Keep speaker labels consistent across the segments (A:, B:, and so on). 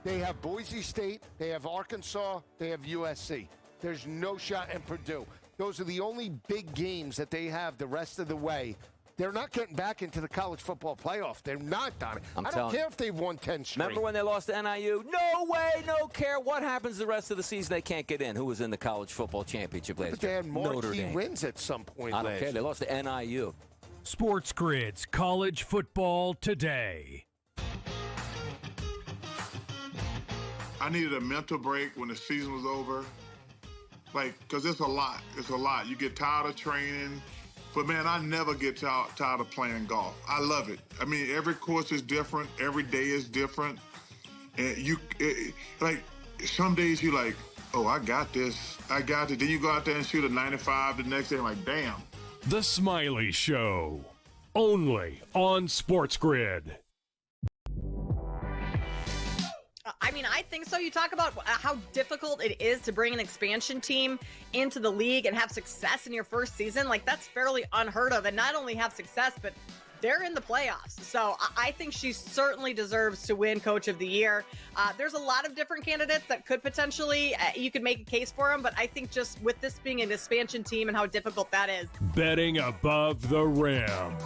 A: They have Boise State, they have Arkansas, they have USC. There's no shot in Purdue. Those are the only big games that they have the rest of the way. They're not getting back into the college football playoff. They're not, Donnie. I don't care if they've won 10 straight.
B: Remember when they lost to NIU? No way, no care. What happens the rest of the season? They can't get in. Who was in the college football championship last year?
A: But they had marquee wins at some point.
B: I don't care. They lost to NIU.
C: SportsGrid's College Football Today.
D: I needed a mental break when the season was over. Because it's a lot. It's a lot. You get tired of training. But, man, I never get tired of playing golf. I love it. I mean, every course is different. Every day is different. And some days you're like, oh, I got this. I got it. Then you go out there and shoot a 95 the next day. I'm like, damn.
C: The Smiley Show. Only on SportsGrid.
E: I mean, I think so. You talk about how difficult it is to bring an expansion team into the league and have success in your first season. That's fairly unheard of. And not only have success, but they're in the playoffs. So I think she certainly deserves to win Coach of the Year. There's a lot of different candidates that could potentially, you could make a case for them. But I think just with this being an expansion team and how difficult that is.
C: Betting above the rim.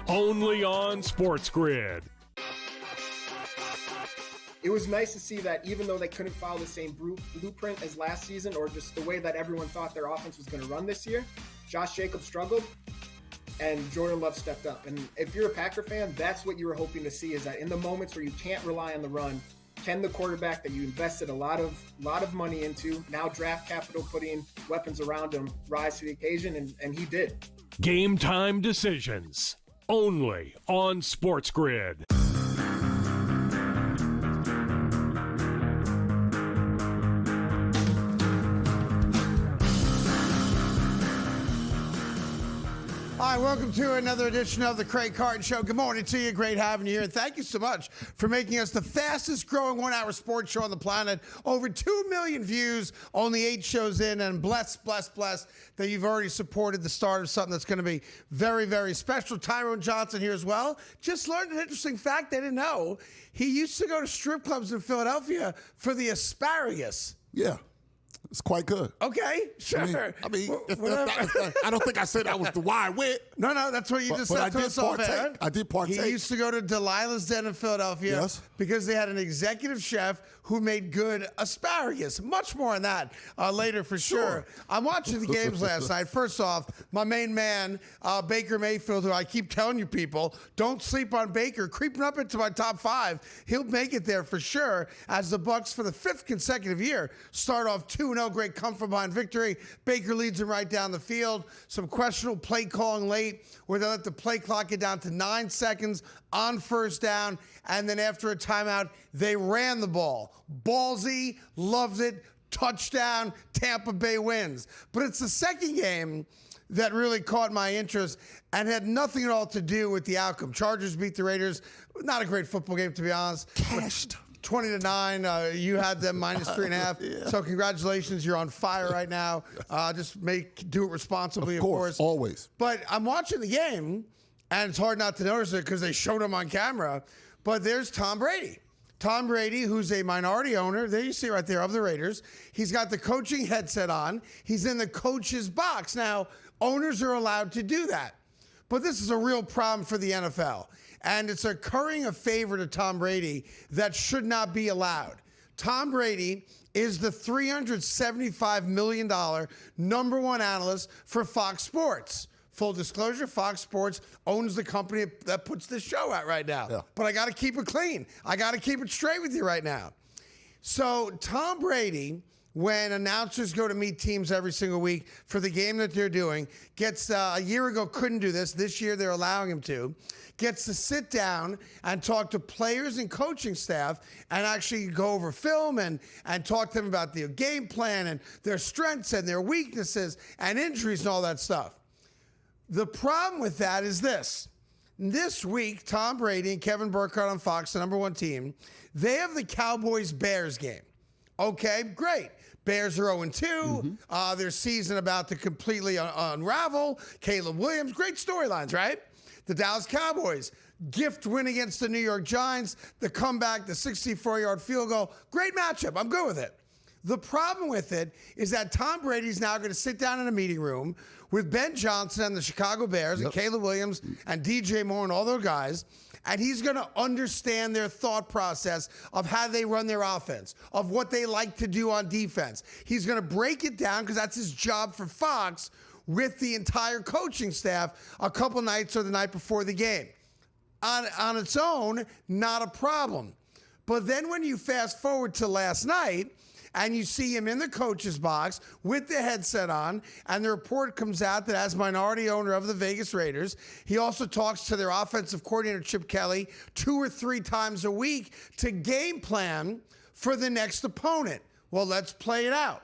C: Only on SportsGrid.
F: It was nice to see that even though they couldn't follow the same blueprint as last season or just the way that everyone thought their offense was going to run this year, Josh Jacobs struggled and Jordan Love stepped up. And if you're a Packer fan, that's what you were hoping to see, is that in the moments where you can't rely on the run, can the quarterback that you invested a lot of money into, now draft capital, putting weapons around him, rise to the occasion, and he did.
C: Game time decisions. Only on SportsGrid.
G: Hi, welcome to another edition of the Craig Carton Show. Good morning to you. Great having you here. And thank you so much for making us the fastest growing one-hour sports show on the planet. Over 2 million views, only 8 shows in. And bless that you've already supported the start of something that's going to be very, very special. Tyrone Johnson here as well. Just learned an interesting fact I didn't know. He used to go to strip clubs in Philadelphia for the asparagus.
H: Yeah. It's quite good.
G: Okay, sure.
H: I don't think I said that was the why I went.
G: No, that's what you just said to us off air.
H: I did partake.
G: He used to go to Delilah's Den in Philadelphia because they had an executive chef who made good asparagus. Much more on that later for sure. I'm watching the games last night. First off, my main man, Baker Mayfield, who I keep telling you people, don't sleep on Baker, creeping up into my top 5. He'll make it there for sure as the Bucs for the 5th consecutive year start off 2-0. Great come-from-behind victory. Baker leads him right down the field. Some questionable play calling late where they let the play clock get down to 9 seconds on first down. And then after a timeout, they ran the ball. Ballsy, loves it, touchdown, Tampa Bay wins. But it's the second game that really caught my interest and had nothing at all to do with the outcome. Chargers beat the Raiders. Not a great football game, to be honest.
H: Cashed.
G: 20-9. You had them minus 3.5. Yeah. So congratulations, you're on fire right now. Just do it responsibly, of course.
H: Always.
G: But I'm watching the game, and it's hard not to notice it because they showed him on camera. But there's Tom Brady. Tom Brady, who's a minority owner, there you see right there, of the Raiders. He's got the coaching headset on. He's in the coach's box. Now, owners are allowed to do that. But this is a real problem for the NFL. And it's occurring a favor to Tom Brady that should not be allowed. Tom Brady is the $375 million number one analyst for Fox Sports. Full disclosure, Fox Sports owns the company that puts this show out right now. Yeah. But I got to keep it clean. I got to keep it straight with you right now. So Tom Brady, when announcers go to meet teams every single week for the game that they're doing, gets a year ago couldn't do this. This year they're allowing him to. Gets to sit down and talk to players and coaching staff and actually go over film and talk to them about their game plan and their strengths and their weaknesses and injuries and all that stuff. The problem with that is this. This week, Tom Brady and Kevin Burkhardt on Fox, the number one team, they have the Cowboys-Bears game. Okay, great. Bears are 0-2. Their season about to completely unravel. Caleb Williams, great storylines, right? The Dallas Cowboys, gift win against the New York Giants, the comeback, the 64-yard field goal. Great matchup. I'm good with it. The problem with it is that Tom Brady's now going to sit down in a meeting room with Ben Johnson and the Chicago Bears and Caleb Williams and DJ Moore and all those guys, and he's going to understand their thought process of how they run their offense, of what they like to do on defense. He's going to break it down because that's his job for Fox with the entire coaching staff a couple nights or the night before the game. On its own, not a problem. But then when you fast forward to last night, and you see him in the coach's box with the headset on, and the report comes out that as minority owner of the Vegas Raiders, he also talks to their offensive coordinator, Chip Kelly, 2 or 3 times a week to game plan for the next opponent. Well, let's play it out.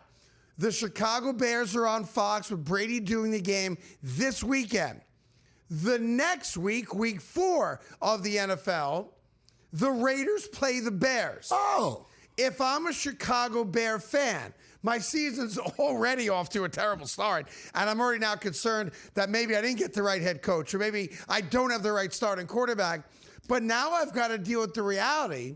G: The Chicago Bears are on Fox with Brady doing the game this weekend. The next week, week 4 of the NFL, the Raiders play the Bears.
H: Oh.
G: If I'm a Chicago Bear fan, my season's already off to a terrible start, and I'm already now concerned that maybe I didn't get the right head coach, or maybe I don't have the right starting quarterback. But now I've got to deal with the reality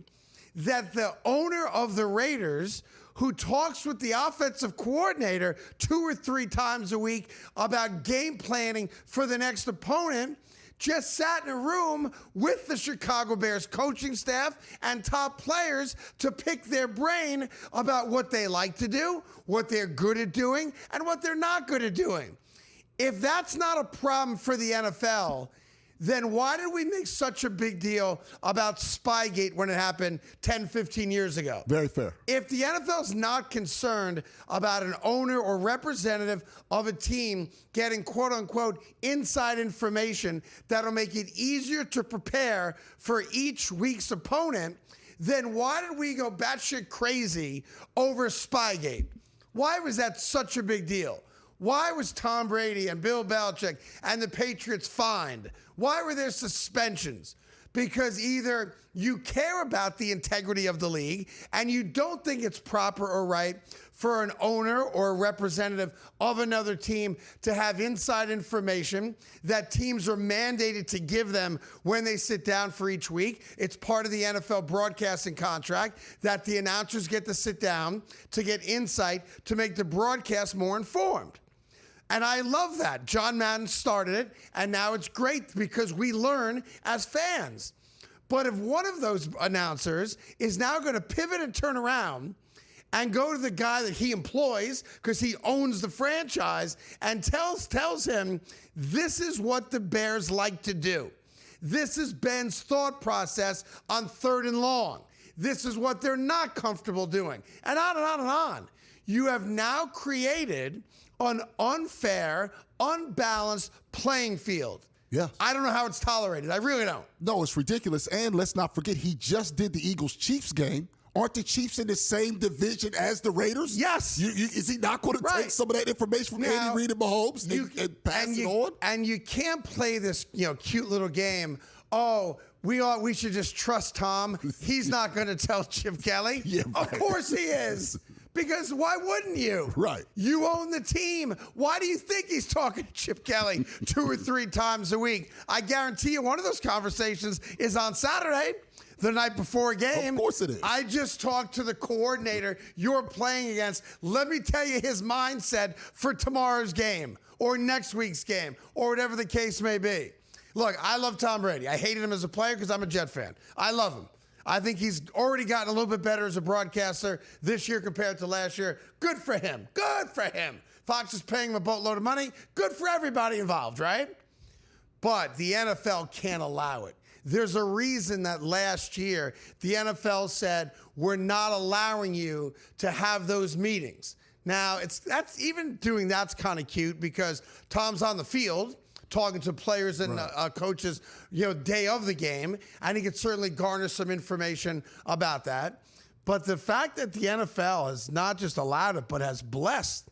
G: that the owner of the Raiders, who talks with the offensive coordinator 2 or 3 times a week about game planning for the next opponent, just sat in a room with the Chicago Bears coaching staff and top players to pick their brain about what they like to do, what they're good at doing, and what they're not good at doing. If that's not a problem for the NFL, then why did we make such a big deal about Spygate when it happened 10, 15 years ago?
H: Very fair.
G: If the NFL's not concerned about an owner or representative of a team getting quote-unquote inside information that'll make it easier to prepare for each week's opponent, then why did we go batshit crazy over Spygate? Why was that such a big deal? Why was Tom Brady and Bill Belichick and the Patriots fined? Why were there suspensions? Because either you care about the integrity of the league and you don't think it's proper or right for an owner or a representative of another team to have inside information that teams are mandated to give them when they sit down for each week. It's part of the NFL broadcasting contract that the announcers get to sit down to get insight to make the broadcast more informed. And I love that. John Madden started it, and now it's great because we learn as fans. But if one of those announcers is now going to pivot and turn around and go to the guy that he employs because he owns the franchise and tells him, this is what the Bears like to do. This is Ben's thought process on 3rd and long. This is what they're not comfortable doing. And on and on and on. You have now created an unfair, unbalanced playing field.
H: Yeah.
G: I don't know how it's tolerated. I really don't.
H: No, it's ridiculous. And let's not forget, he just did the Eagles-Chiefs game. Aren't the Chiefs in the same division as the Raiders?
G: Yes.
H: Is he not going to take some of that information from Andy Reid and Mahomes and pass it on?
G: And you can't play this, cute little game. Oh, we should just trust Tom. He's not going to tell Chip Kelly.
H: Yeah, right.
G: Of course he is. Because why wouldn't you?
H: Right.
G: You own the team. Why do you think he's talking to Chip Kelly 2 or 3 times a week? I guarantee you one of those conversations is on Saturday, the night before a game.
H: Of course it is.
G: I just talked to the coordinator you're playing against. Let me tell you his mindset for tomorrow's game or next week's game or whatever the case may be. Look, I love Tom Brady. I hated him as a player because I'm a Jet fan. I love him. I think he's already gotten a little bit better as a broadcaster this year compared to last year. Good for him. Good for him. Fox is paying him a boatload of money. Good for everybody involved, right? But the NFL can't allow it. There's a reason that last year the NFL said, we're not allowing you to have those meetings. Now, that's kind of cute because Tom's on the field talking to players and coaches, day of the game, and he could certainly garner some information about that. But the fact that the NFL has not just allowed it, but has blessed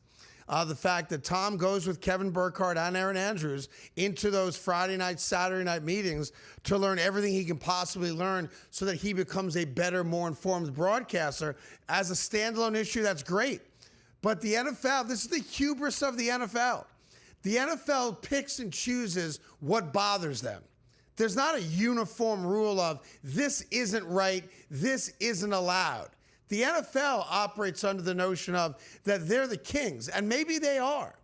G: the fact that Tom goes with Kevin Burkhardt and Aaron Andrews into those Friday night, Saturday night meetings to learn everything he can possibly learn so that he becomes a better, more informed broadcaster. As a standalone issue, that's great. But the NFL, this is the hubris of the NFL. The NFL picks and chooses what bothers them. There's not a uniform rule of this isn't right, this isn't allowed. The NFL operates under the notion of that they're the kings, and maybe they are.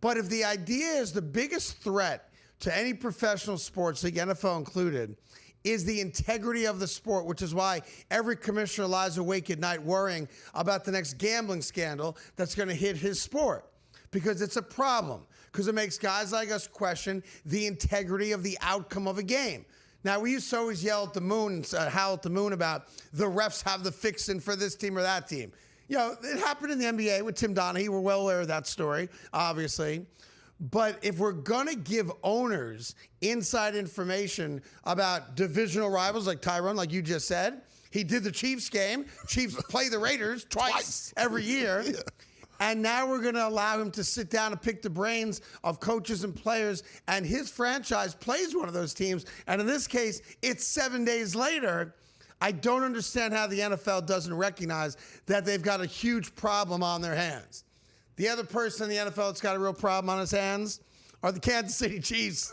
G: But if the idea is the biggest threat to any professional sports league, NFL included, is the integrity of the sport, which is why every commissioner lies awake at night worrying about the next gambling scandal that's going to hit his sport. Because it's a problem. Because it makes guys like us question the integrity of the outcome of a game. Now, we used to always yell at the moon, howl at the moon about the refs have the fixin' for this team or that team. You know, it happened in the NBA with Tim Donaghy. We're well aware of that story, obviously. But if we're going to give owners inside information about divisional rivals like Tyrone, like you just said, he did the Chiefs game. Chiefs play the Raiders twice every year. Yeah. And now we're going to allow him to sit down and pick the brains of coaches and players. And his franchise plays one of those teams. And in this case, it's 7 days later. I don't understand how the NFL doesn't recognize that they've got a huge problem on their hands. The other person in the NFL that's got a real problem on his hands are the Kansas City Chiefs.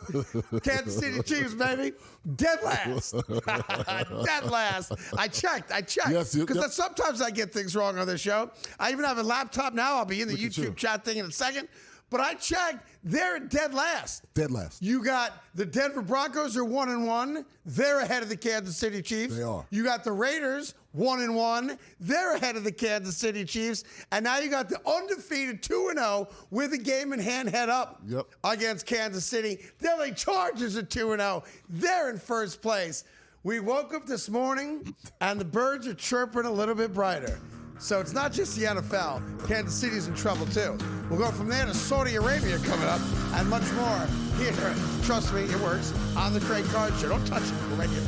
G: Kansas City Chiefs, baby. Dead last. Dead last. I checked.
H: Yes,
G: because sometimes I get things wrong on this show. I even have a laptop now. I'll be in the YouTube chat thing in a second. But I checked. They're dead last.
H: Dead last.
G: You got the Denver Broncos are 1-1. They're ahead of the Kansas City Chiefs.
H: They are.
G: You got the Raiders 1-1. They're ahead of the Kansas City Chiefs. And now you got the undefeated 2-0 with a game in hand head up against Kansas City. The LA Chargers are 2-0. They're in first place. We woke up this morning and the birds are chirping a little bit brighter. So it's not just the NFL. Kansas City's in trouble too. We'll go from there to Saudi Arabia coming up and much more here. Trust me, it works. On the Craig Carton Show. Don't touch it. We're right here.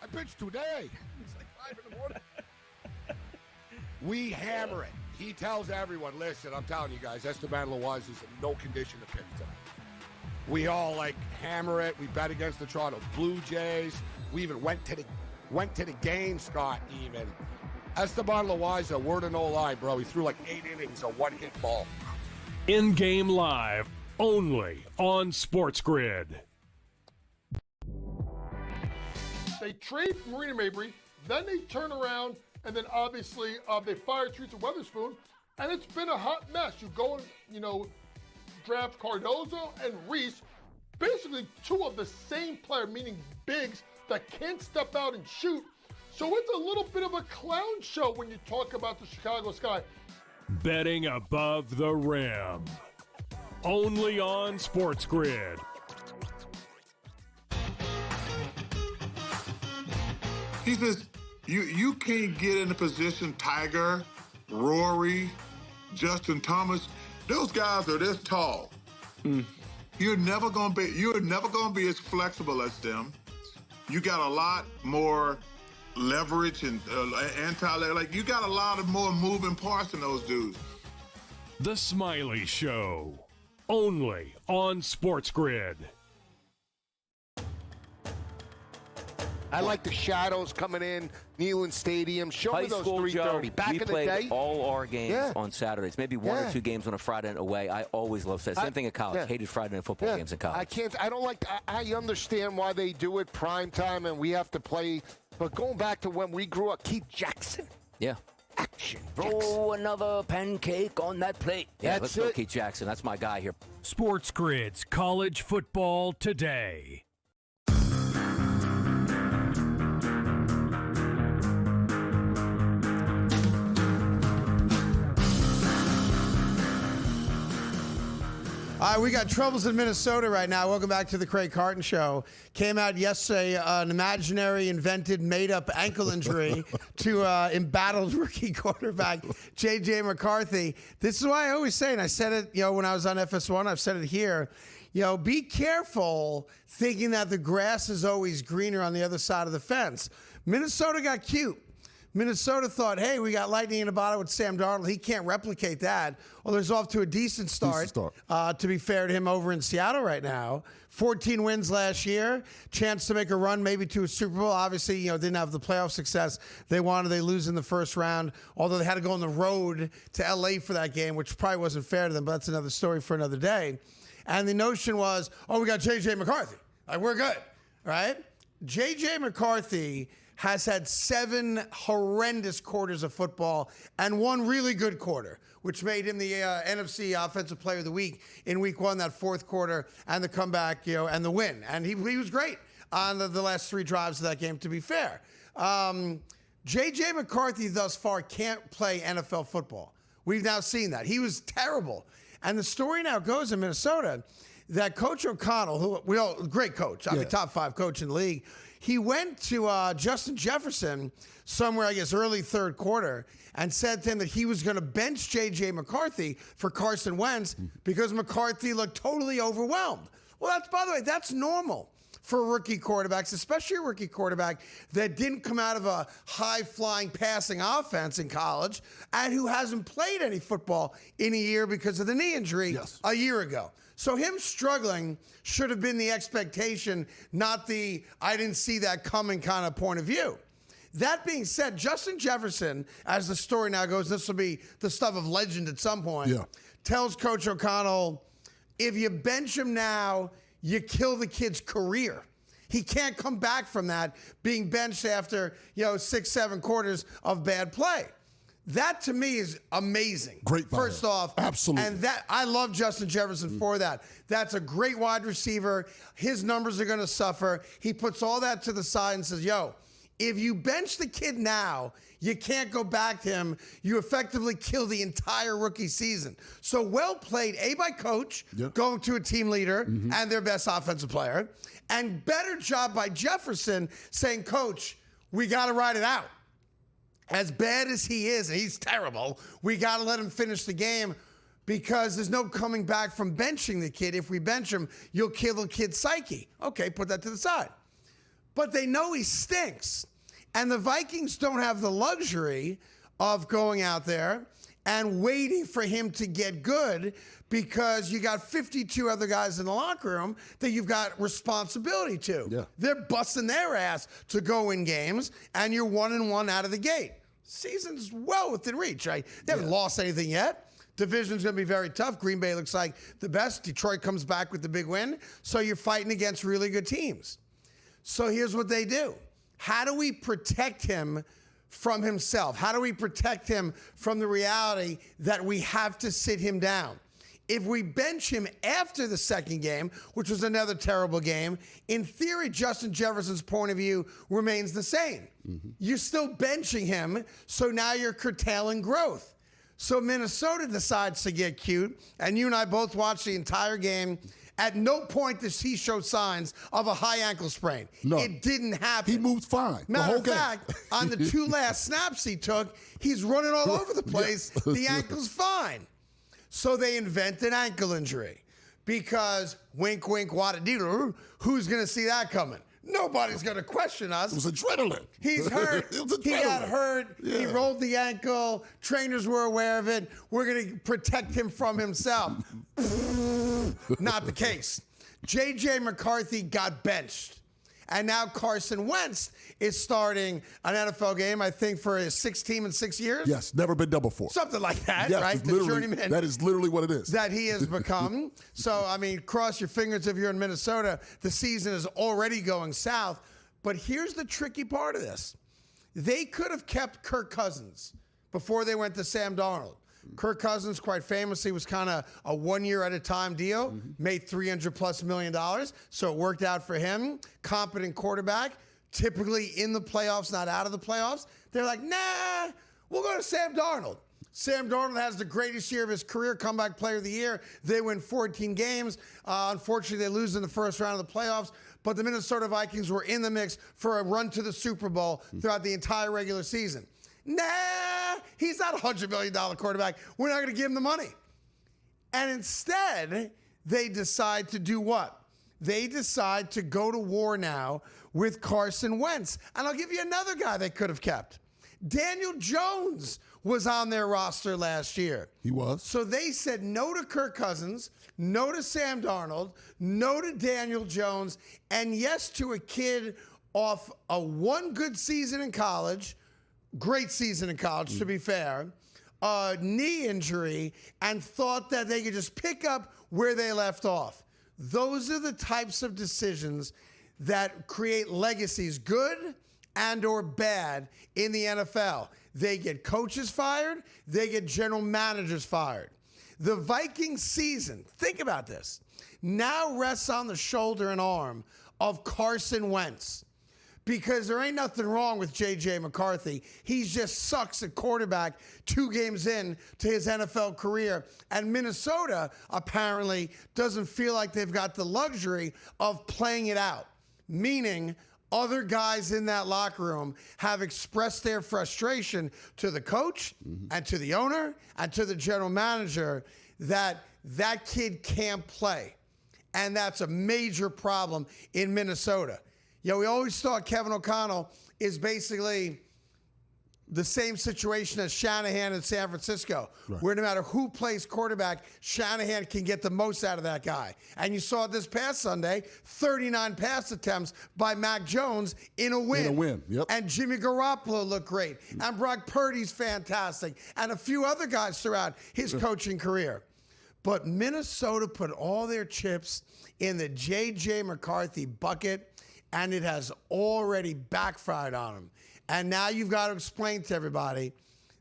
A: I pitched today. It's like 5 in the morning. We hammer it. He tells everyone, listen, I'm telling you guys, Esteban Loaiza is in no condition to pitch tonight. We all hammer it. We bet against the Toronto Blue Jays. We even went to the game, Scott, even. Esteban Loaiza, word of no lie, bro. He threw 8 innings, a one-hit ball.
C: In-game live, only on SportsGrid.
I: They trade Marina Mabry, then they turn around, and then obviously they fire Teresa Weatherspoon, and it's been a hot mess. You go and, draft Cardozo and Reese, basically two of the same player, meaning bigs, that can't step out and shoot. So it's a little bit of a clown show when you talk about the Chicago Sky.
C: Betting above the rim. Only on SportsGrid.
D: He says, you can't get in a position, Tiger, Rory, Justin Thomas, those guys are this tall. You're never gonna be as flexible as them. You got a lot more leverage and you got a lot of more moving parts than those dudes.
C: The Smiley Show. Only on SportsGrid.
A: I like the shadows coming in, Neyland Stadium. Show me
B: High
A: those
B: school,
A: 3:30.
B: Joe,
A: Back
B: we
A: in the
B: played
A: day,
B: all our games on Saturdays. Maybe one or two games on a Friday night away. I always loved that. Same thing in college. Hated Friday night football games in college.
A: I understand why they do it prime time and we have to play. But going back to when we grew up, Keith Jackson.
B: Yeah.
A: Action.
B: Throw another pancake on that plate. Yeah, let's go,
A: it.
B: Keith Jackson. That's my guy here.
C: SportsGrid's College Football Today.
G: All right, we got troubles in Minnesota right now. Welcome back to the Craig Carton Show. Came out yesterday, an imaginary, invented, made-up ankle injury to embattled rookie quarterback J.J. McCarthy. This is why I always say, and I said it, when I was on FS1, I've said it here, be careful thinking that the grass is always greener on the other side of the fence. Minnesota got cute. Minnesota thought, hey, we got lightning in a bottle with Sam Darnold. He can't replicate that. Well, there's off to a decent start. To be fair to him over in Seattle right now. 14 wins last year. Chance to make a run maybe to a Super Bowl. Obviously, didn't have the playoff success they wanted. They lose in the first round, although they had to go on the road to L.A. for that game, which probably wasn't fair to them, but that's another story for another day. And the notion was, oh, we got J.J. McCarthy. Like, we're good, right? J.J. McCarthy has had 7 horrendous quarters of football and 1 really good quarter, which made him the NFC Offensive Player of the Week in Week 1, that 4th quarter, and the comeback, and the win. And he was great on the last 3 drives of that game, to be fair. J.J. McCarthy thus far can't play NFL football. We've now seen that. He was terrible. And the story now goes in Minnesota that Coach O'Connell, great coach, top 5 coach in the league, he went to Justin Jefferson somewhere, I guess, early 3rd quarter and said to him that he was going to bench J.J. McCarthy for Carson Wentz because McCarthy looked totally overwhelmed. Well, by the way, that's normal for rookie quarterbacks, especially a rookie quarterback that didn't come out of a high-flying passing offense in college and who hasn't played any football in a year because of the knee injury a year ago. So him struggling should have been the expectation, not the I didn't see that coming kind of point of view. That being said, Justin Jefferson, as the story now goes, this will be the stuff of legend at some point, tells Coach O'Connell, if you bench him now, you kill the kid's career. He can't come back from that being benched after 6, 7 quarters of bad play. That to me is amazing.
H: Great.
G: First off,
H: absolutely.
G: And that I love Justin Jefferson for that. That's a great wide receiver. His numbers are going to suffer. He puts all that to the side and says, if you bench the kid now, you can't go back to him. You effectively kill the entire rookie season. So well played, by coach, going to a team leader and their best offensive player. And better job by Jefferson saying, Coach, we got to ride it out. As bad as he is, and he's terrible, we got to let him finish the game because there's no coming back from benching the kid. If we bench him, you'll kill the kid's psyche. Okay, put that to the side. But they know he stinks. And the Vikings don't have the luxury of going out there and waiting for him to get good because you got 52 other guys in the locker room that you've got responsibility to.
H: Yeah.
G: They're busting their ass to go win games, and you're 1-1 out of the gate. Season's well within reach, right? They haven't lost anything yet. Division's going to be very tough. Green Bay looks like the best. Detroit comes back with the big win. So you're fighting against really good teams. So here's what they do. How do we protect him from himself? How do we protect him from the reality that we have to sit him down? If we bench him after the second game, which was another terrible game, in theory, Justin Jefferson's point of view remains the same. You're still benching him, so now you're curtailing growth. So Minnesota decides to get cute, and you and I both watched the entire game. At no point does he show signs of a high ankle sprain.
H: No.
G: It didn't happen.
H: He moved fine.
G: Matter of fact, on the 2 last snaps he took, he's running all over the place. The ankle's fine. So they invent an ankle injury because wink, wink, wada-dee-doo, who's going to see that coming? Nobody's going to question us.
H: It was adrenaline.
G: He's hurt. He got hurt. He rolled the ankle. Trainers were aware of it. We're going to protect him from himself. Not the case. J.J. McCarthy got benched. And now Carson Wentz is starting an NFL game, I think, for his 6th team in 6 years.
H: Yes, never been done before.
G: Something like that,
H: yes,
G: right? The journeyman.
H: That is literally what it is.
G: That he has become. So, I mean, cross your fingers if you're in Minnesota. The season is already going south. But here's the tricky part of this. They could have kept Kirk Cousins before they went to Sam Darnold. Kirk Cousins, quite famously, was kind of a 1 year at a time deal, made $300+ million, so it worked out for him. Competent quarterback, typically in the playoffs, not out of the playoffs. They're like, nah, we'll go to Sam Darnold. Sam Darnold has the greatest year of his career, comeback player of the year. They win 14 games. Unfortunately, they lose in the first round of the playoffs. But the Minnesota Vikings were in the mix for a run to the Super Bowl throughout the entire regular season. Nah, he's not a $100 million quarterback. We're not going to give him the money. And instead, they decide to do what? They decide to go to war now with Carson Wentz. And I'll give you another guy they could have kept. Daniel Jones was on their roster last year.
H: He was.
G: So they said no to Kirk Cousins, no to Sam Darnold, no to Daniel Jones, and yes to a kid off a one good season in college, great season in college, to be fair, a knee injury and thought that they could just pick up where they left off. Those are the types of decisions that create legacies, good and or bad, in the NFL. They get coaches fired, they get general managers fired. The Vikings season, think about this, now rests on the shoulder and arm of Carson Wentz. Because there ain't nothing wrong with J.J. McCarthy. He just sucks at quarterback 2 games in to his NFL career. And Minnesota apparently doesn't feel like they've got the luxury of playing it out. Meaning other guys in that locker room have expressed their frustration to the coach and to the owner and to the general manager that that kid can't play. And that's a major problem in Minnesota. We always thought Kevin O'Connell is basically the same situation as Shanahan in San Francisco, where no matter who plays quarterback, Shanahan can get the most out of that guy. And you saw this past Sunday, 39 pass attempts by Mac Jones in a win.
H: Yep.
G: And Jimmy Garoppolo looked great. And Brock Purdy's fantastic. And a few other guys throughout his coaching career. But Minnesota put all their chips in the J.J. McCarthy bucket, and it has already backfired on him. And now you've got to explain to everybody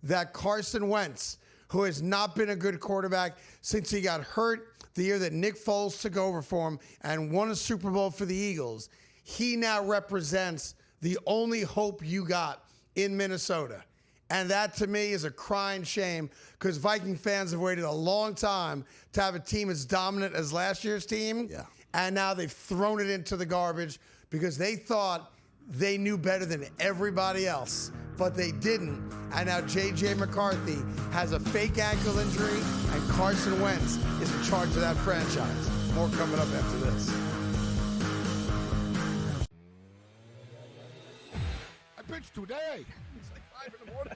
G: that Carson Wentz, who has not been a good quarterback since he got hurt the year that Nick Foles took over for him and won a Super Bowl for the Eagles, he now represents the only hope you got in Minnesota. And that, to me, is a crying shame because Viking fans have waited a long time to have a team as dominant as last year's team.
H: Yeah.
G: And now they've thrown it into the garbage because they thought they knew better than everybody else, but they didn't. And now J.J. McCarthy has a fake ankle injury, and Carson Wentz is in charge of that franchise. More coming up after this.
A: I pitched today. It's like 5 in the morning.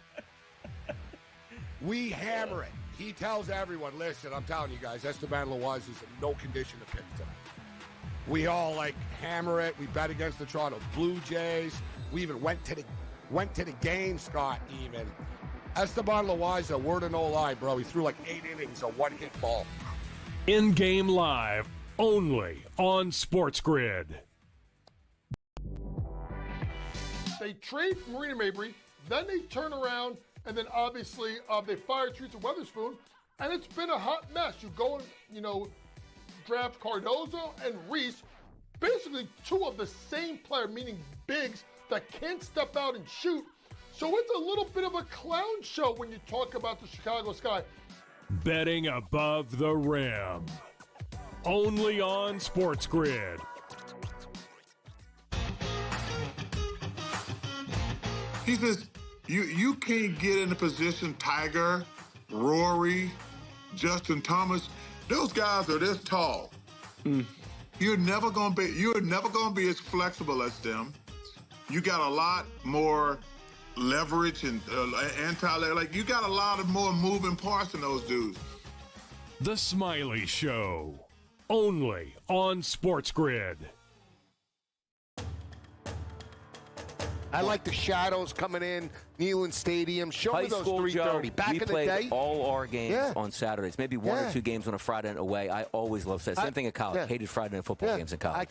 A: We hammer it. He tells everyone, listen, I'm telling you guys, Esteban Loaiza is in no condition to pitch tonight. We all hammer it. We bet against the Toronto Blue Jays. We even went to the game, Scott, even. Esteban Loaiza, word of no lie, bro. He threw 8 innings, a one-hit ball.
C: In-game live, only on SportsGrid.
I: They trade Marina Mabry, then they turn around, and then obviously they fire Teresa Weatherspoon, and it's been a hot mess. You go and, draft Cardozo and Reese, basically 2 of the same player, meaning bigs that can't step out and shoot. So it's a little bit of a clown show when you talk about the Chicago Sky.
C: Betting above the rim. Only on SportsGrid.
D: He says, you can't get in a position, Tiger, Rory, Justin Thomas, those guys are this tall. You're never gonna be as flexible as them. You got a lot more leverage and you got a lot of more moving parts than those dudes.
C: The Smiley Show. Only on SportsGrid.
A: I like the shadows coming in, Neyland Stadium. Show
B: High
A: me those
B: school,
A: 3:30.
B: Joe,
A: Back
B: we
A: in the
B: played
A: day,
B: all our games on Saturdays. Maybe one or 2 games on a Friday night away. I always loved that. Same thing in college. Hated Friday night football games in college.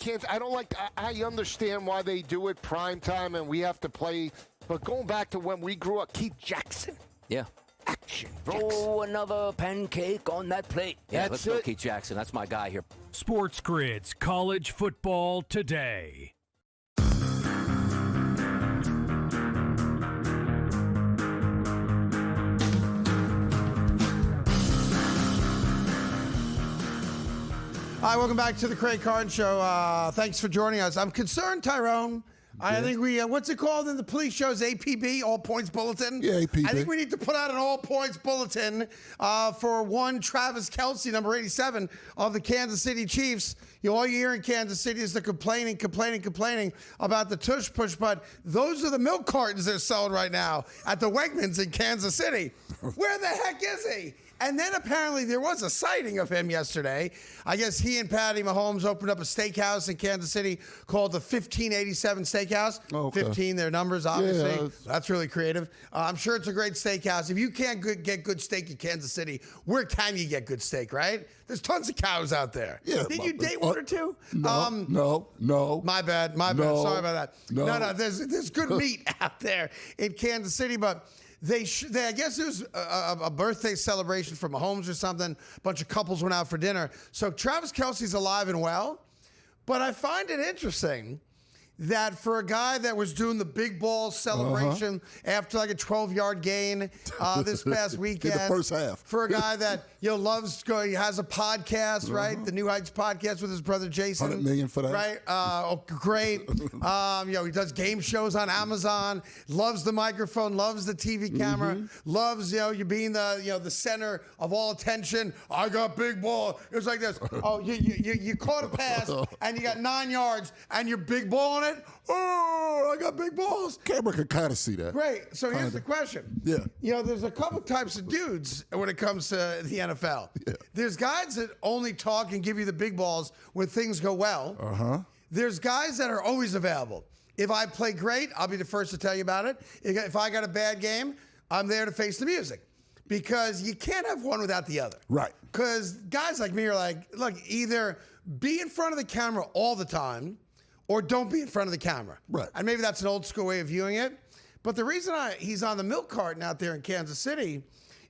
A: I understand why they do it prime time and we have to play. But going back to when we grew up, Keith Jackson.
B: Yeah.
A: Action.
B: Throw another pancake on that plate. Yeah,
A: That's
B: let's go,
A: it.
B: Keith Jackson. That's my guy here.
C: SportsGrid's College Football Today.
G: Hi, welcome back to the Craig Carton Show. Thanks for joining us. I'm concerned, Tyrone. I think we, what's it called in the police shows? APB, All Points Bulletin?
H: Yeah, APB.
G: I think we need to put out an All Points Bulletin for one Travis Kelce, number 87 of the Kansas City Chiefs. All you hear in Kansas City is the complaining about the tush push, but those are the milk cartons they're selling right now at the Wegmans in Kansas City. Where the heck is he? And then apparently there was a sighting of him yesterday. I guess he and Patty Mahomes opened up a steakhouse in Kansas City called the 1587 Steakhouse.
H: Okay.
G: 15, their numbers, obviously.
H: Yeah.
G: That's really creative. I'm sure it's a great steakhouse. If you can't get good steak in Kansas City, where can you get good steak, right? There's tons of cows out there.
H: Yeah,
G: Did you date one or two?
H: No.
G: My bad.
H: No.
G: Sorry about that.
H: No.
G: There's good meat out there in Kansas City, but I guess there was a birthday celebration for Mahomes or something. A bunch of couples went out for dinner. So Travis Kelce's alive and well, but I find it interesting that for a guy that was doing the big ball celebration after like a 12-yard gain this past weekend.
H: In the first half.
G: For a guy that loves going, he has a podcast, right? The New Heights podcast with his brother Jason.
H: 100 million for that.
G: Right? Great. He does game shows on Amazon. Loves the microphone. Loves the TV camera. Loves you being the center of all attention. I got big ball. It was like this. Oh, you caught a pass and you got 9 yards and you're big balling it. Oh, I got big balls.
H: Camera can kind of see that.
G: Great. So here's the question.
H: Yeah.
G: There's a couple types of dudes when it comes to the NFL.
H: Yeah.
G: There's guys that only talk and give you the big balls when things go well. There's guys that are always available. If I play great, I'll be the first to tell you about it. If I got a bad game, I'm there to face the music. Because you can't have one without the other.
H: Right.
G: Because guys like me are like, look, either be in front of the camera all the time or don't be in front of the camera.
H: Right.
G: And maybe that's an old school way of viewing it. But the reason he's on the milk carton out there in Kansas City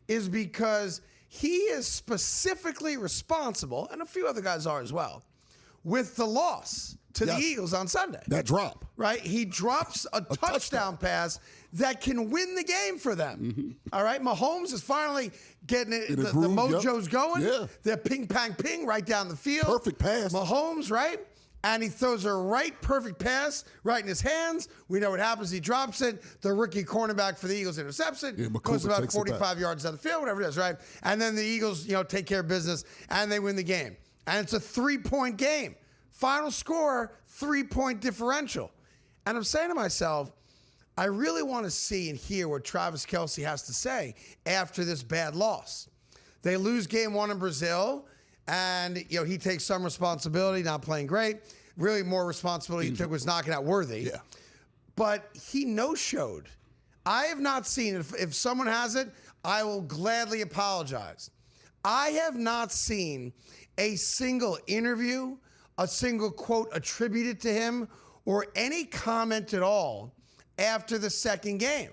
G: is because he is specifically responsible, and a few other guys are as well, with the loss to the Eagles on Sunday.
H: That drop.
G: Right? He drops a touchdown pass that can win the game for them. All right? Mahomes is finally getting it. The mojo's going.
H: Yeah.
G: They're ping, pang, ping right down the field.
H: Perfect pass.
G: Mahomes, right? And he throws a perfect pass right in his hands. We know what happens. He drops it. The rookie cornerback for the Eagles intercepts it.
H: Yeah,
G: goes about 45 yards down the field, whatever it is, right? And then the Eagles, take care of business, and they win the game. And it's a 3-point game. Final score, 3-point differential. And I'm saying to myself, I really want to see and hear what Travis Kelce has to say after this bad loss. They lose game 1 in Brazil. And, he takes some responsibility, not playing great. Really more responsibility he took was knocking out Worthy.
H: Yeah.
G: But he no-showed. I have not seen, if someone has it, I will gladly apologize. I have not seen a single interview, a single quote attributed to him, or any comment at all after the second game.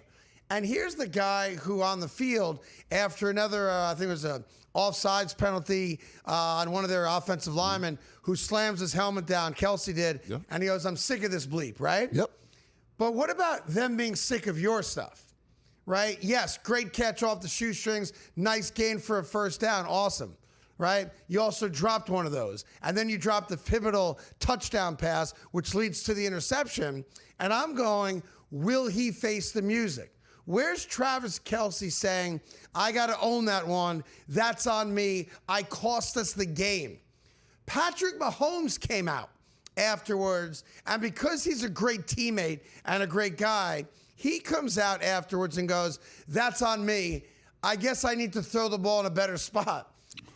G: And here's the guy who on the field, after another, I think it was a offsides penalty on one of their offensive linemen, who slams his helmet down, Kelce did, and he goes, I'm sick of this bleep, right?
H: Yep.
G: But what about them being sick of your stuff, right? Yes, great catch off the shoestrings, nice gain for a first down, awesome, right? You also dropped one of those, and then you dropped the pivotal touchdown pass, which leads to the interception, and I'm going, will he face the music? Where's Travis Kelce saying, I got to own that one. That's on me. I cost us the game. Patrick Mahomes came out afterwards, and because he's a great teammate and a great guy, he comes out afterwards and goes, that's on me. I guess I need to throw the ball in a better spot.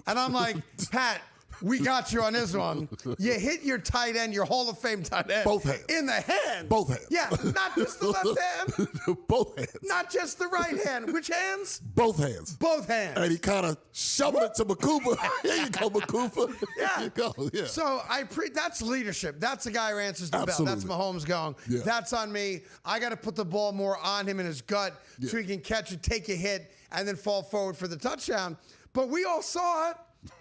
G: And I'm like, Pat, we got you on this one. You hit your tight end, your Hall of Fame tight end.
H: Both hands.
G: In the hand.
H: Both hands.
G: Yeah, not just the left hand.
H: Both hands.
G: Not just the right hand. Which hands?
H: Both hands.
G: Both hands.
H: And he kind of shoveled it to Makuba. Here you go, Makuba.
G: Yeah.
H: Here you go. Yeah.
G: So that's leadership. That's the guy who answers the bell. That's Mahomes going, that's on me. I got to put the ball more on him in his gut so he can catch it, take a hit, and then fall forward for the touchdown. But we all saw it.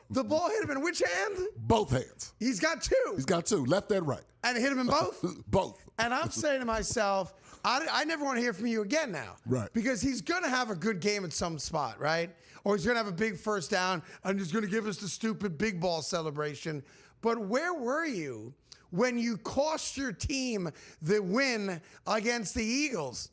G: The ball hit him in which hand?
H: Both hands.
G: He's got two.
H: He's got two, left and right.
G: And it hit him in both?
H: Both.
G: And I'm saying to myself, I never want to hear from you again now.
H: Right.
G: Because he's going to have a good game at some spot, right? Or he's going to have a big first down, and he's going to give us the stupid big ball celebration. But where were you when you cost your team the win against the Eagles?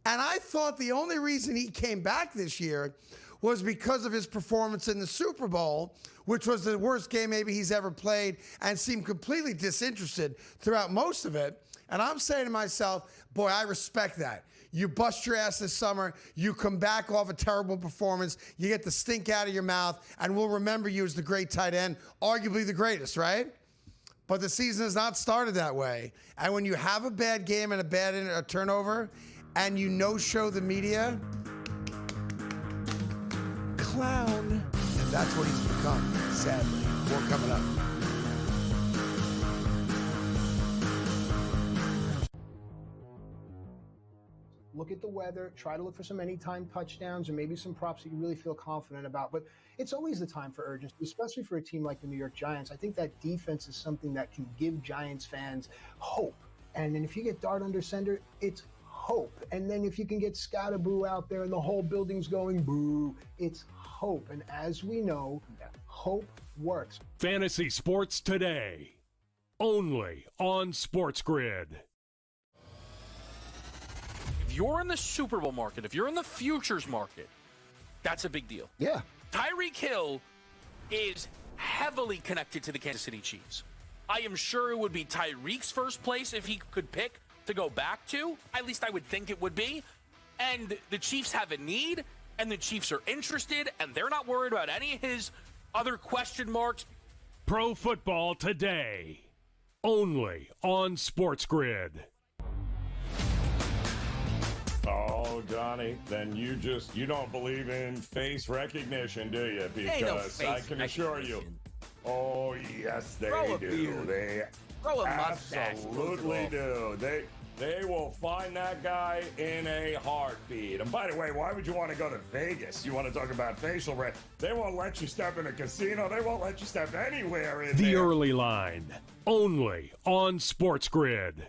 G: And I thought the only reason he came back this year was because of his performance in the Super Bowl, which was the worst game maybe he's ever played, and seemed completely disinterested throughout most of it. And I'm saying to myself, boy, I respect that. You bust your ass this summer, you come back off a terrible performance, you get the stink out of your mouth, and we'll remember you as the great tight end, arguably the greatest, right? But the season has not started that way. And when you have a bad game and a turnover, and you no-show the media, clown. And that's what he's become, sadly. More coming up.
F: Look at the weather, try to look for some anytime touchdowns or maybe some props that you really feel confident about. But it's always the time for urgency, especially for a team like the New York Giants. I think that defense is something that can give Giants fans hope. And then if you get Dart under center, it's hope. And then if you can get Scatterboo out there and the whole building's going boo, it's hope. And as we know, hope works.
C: Fantasy Sports Today, only on SportsGrid.
J: If you're in the Super Bowl market, if you're in the futures market, that's a big deal.
A: Yeah.
J: Tyreek Hill is heavily connected to the Kansas City Chiefs. I am sure it would be Tyreek's first place if he could pick to go back to. At least I would think it would be. And the Chiefs have a need, and the Chiefs are interested, and they're not worried about any of his other question marks.
C: Pro Football Today, only on SportsGrid.
K: Oh, Johnny, then you don't believe in face recognition, do you? Because I can assure you, oh, yes, they do. They absolutely do. They will find that guy in a heartbeat. And by the way, why would you want to go to Vegas? You want to talk about facial red? They won't let you step in a casino. They won't let you step anywhere in
C: The
K: there.
C: Early Line, only on SportsGrid.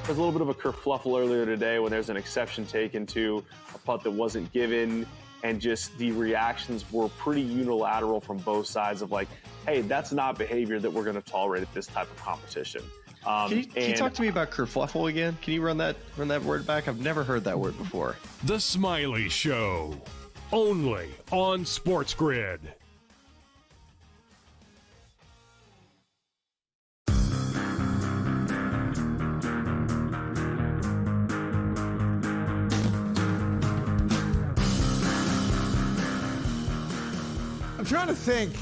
L: There's a little bit of a kerfluffle earlier today when there's an exception taken to a punt that wasn't given, and just the reactions were pretty unilateral from both sides of like, hey, that's not behavior that we're going to tolerate at this type of competition.
M: Can you talk to me about kerfluffle again? Can you run that word back? I've never heard that word before.
C: The Smiley Show, only on SportsGrid.
G: I'm trying to think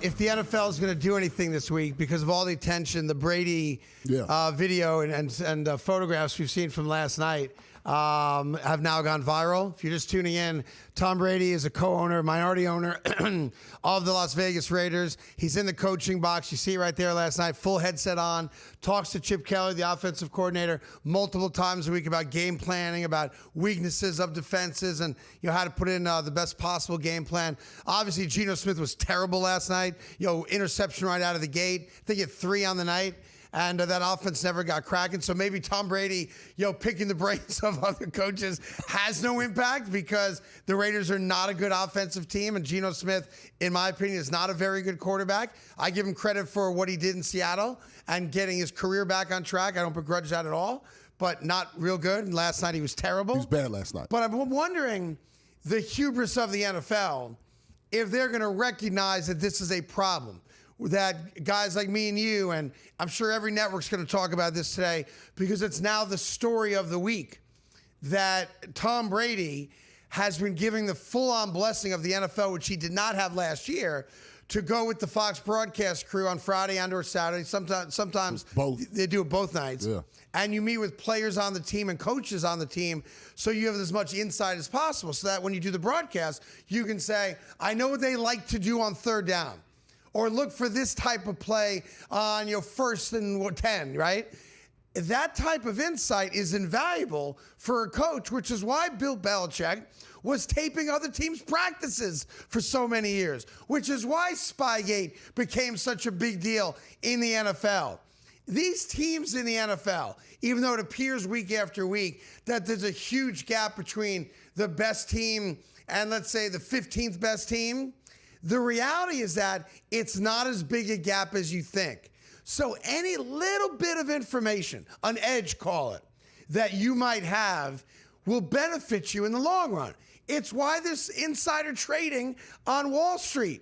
G: if the NFL is going to do anything this week because of all the attention, the Brady video and photographs we've seen from last night have now gone viral. If you're just tuning in, Tom Brady is a co-owner, minority owner of the Las Vegas Raiders. He's in the coaching box. You see it right there last night, full headset on, talks to Chip Kelly, the offensive coordinator, multiple times a week about game planning, about weaknesses of defenses, and how to put in the best possible game plan. Obviously, Geno Smith was terrible last night. Interception right out of the gate. I think he had 3 on the night. And that offense never got cracking. So maybe Tom Brady, picking the brains of other coaches has no impact because the Raiders are not a good offensive team. And Geno Smith, in my opinion, is not a very good quarterback. I give him credit for what he did in Seattle and getting his career back on track. I don't begrudge that at all, but not real good. And last night he was terrible.
H: He was bad last night.
G: But I'm wondering the hubris of the NFL, if they're going to recognize that this is a problem. That guys like me and you, and I'm sure every network's going to talk about this today because it's now the story of the week, that Tom Brady has been giving the full-on blessing of the NFL, which he did not have last year, to go with the Fox broadcast crew on Friday and or Saturday. Sometimes both. They do it both nights. Yeah. And you meet with players on the team and coaches on the team so you have as much insight as possible so that when you do the broadcast, you can say, I know what they like to do on third down. Or look for this type of play on your 1st and 10, right? That type of insight is invaluable for a coach, which is why Bill Belichick was taping other teams' practices for so many years, which is why Spygate became such a big deal in the NFL. These teams in the NFL, even though it appears week after week that there's a huge gap between the best team and, let's say, the 15th best team, the reality is that it's not as big a gap as you think. So any little bit of information, an edge, call it, that you might have will benefit you in the long run. It's why there's insider trading on Wall Street,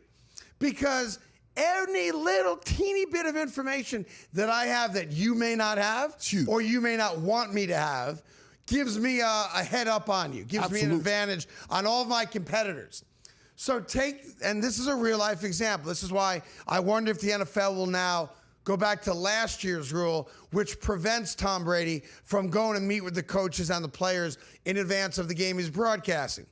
G: because any little teeny bit of information that I have that you may not have or you may not want me to have gives me a head up on you, gives me an advantage on all of my competitors. So and this is a real life example. This is why I wonder if the NFL will now go back to last year's rule, which prevents Tom Brady from going to meet with the coaches and the players in advance of the game he's broadcasting.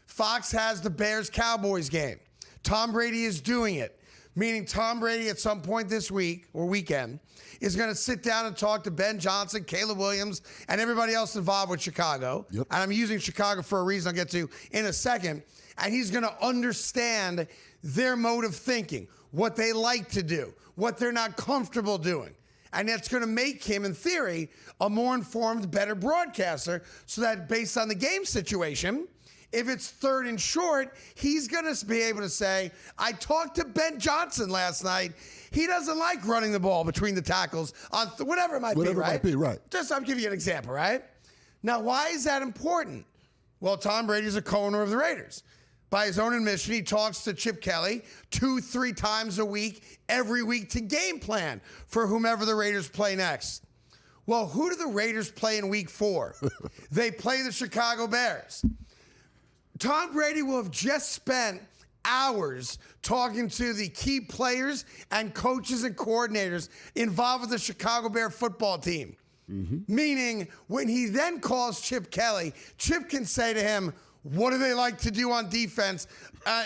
G: Fox has the Bears-Cowboys game. Tom Brady is doing it, meaning Tom Brady at some point this week or weekend is going to sit down and talk to Ben Johnson, Caleb Williams, and everybody else involved with Chicago. Yep. And I'm using Chicago for a reason I'll get to in a second. And he's going to understand their mode of thinking, what they like to do, what they're not comfortable doing. And that's going to make him, in theory, a more informed, better broadcaster, so that based on the game situation, if it's 3rd and short, he's going to be able to say, I talked to Ben Johnson last night. He doesn't like running the ball between the tackles on whatever it might be, right?
H: Whatever it might be, right.
G: Just, I'll give you an example, right? Now, why is that important? Well, Tom Brady's a co-owner of the Raiders. By his own admission, he talks to Chip Kelly 2-3 times a week, every week, to game plan for whomever the Raiders play next. Well, who do the Raiders play in week 4? They play the Chicago Bears. Tom Brady will have just spent hours talking to the key players and coaches and coordinators involved with the Chicago Bear football team. Meaning, when he then calls Chip Kelly, Chip can say to him, what do they like to do on defense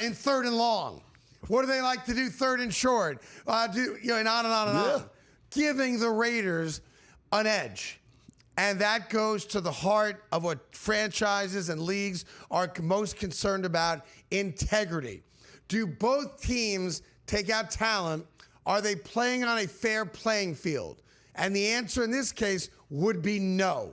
G: in 3rd and long? What do they like to do 3rd and short? And on and on and on. Giving the Raiders an edge. And that goes to the heart of what franchises and leagues are most concerned about: integrity. Do both teams take out talent? Are they playing on a fair playing field? And the answer in this case would be no.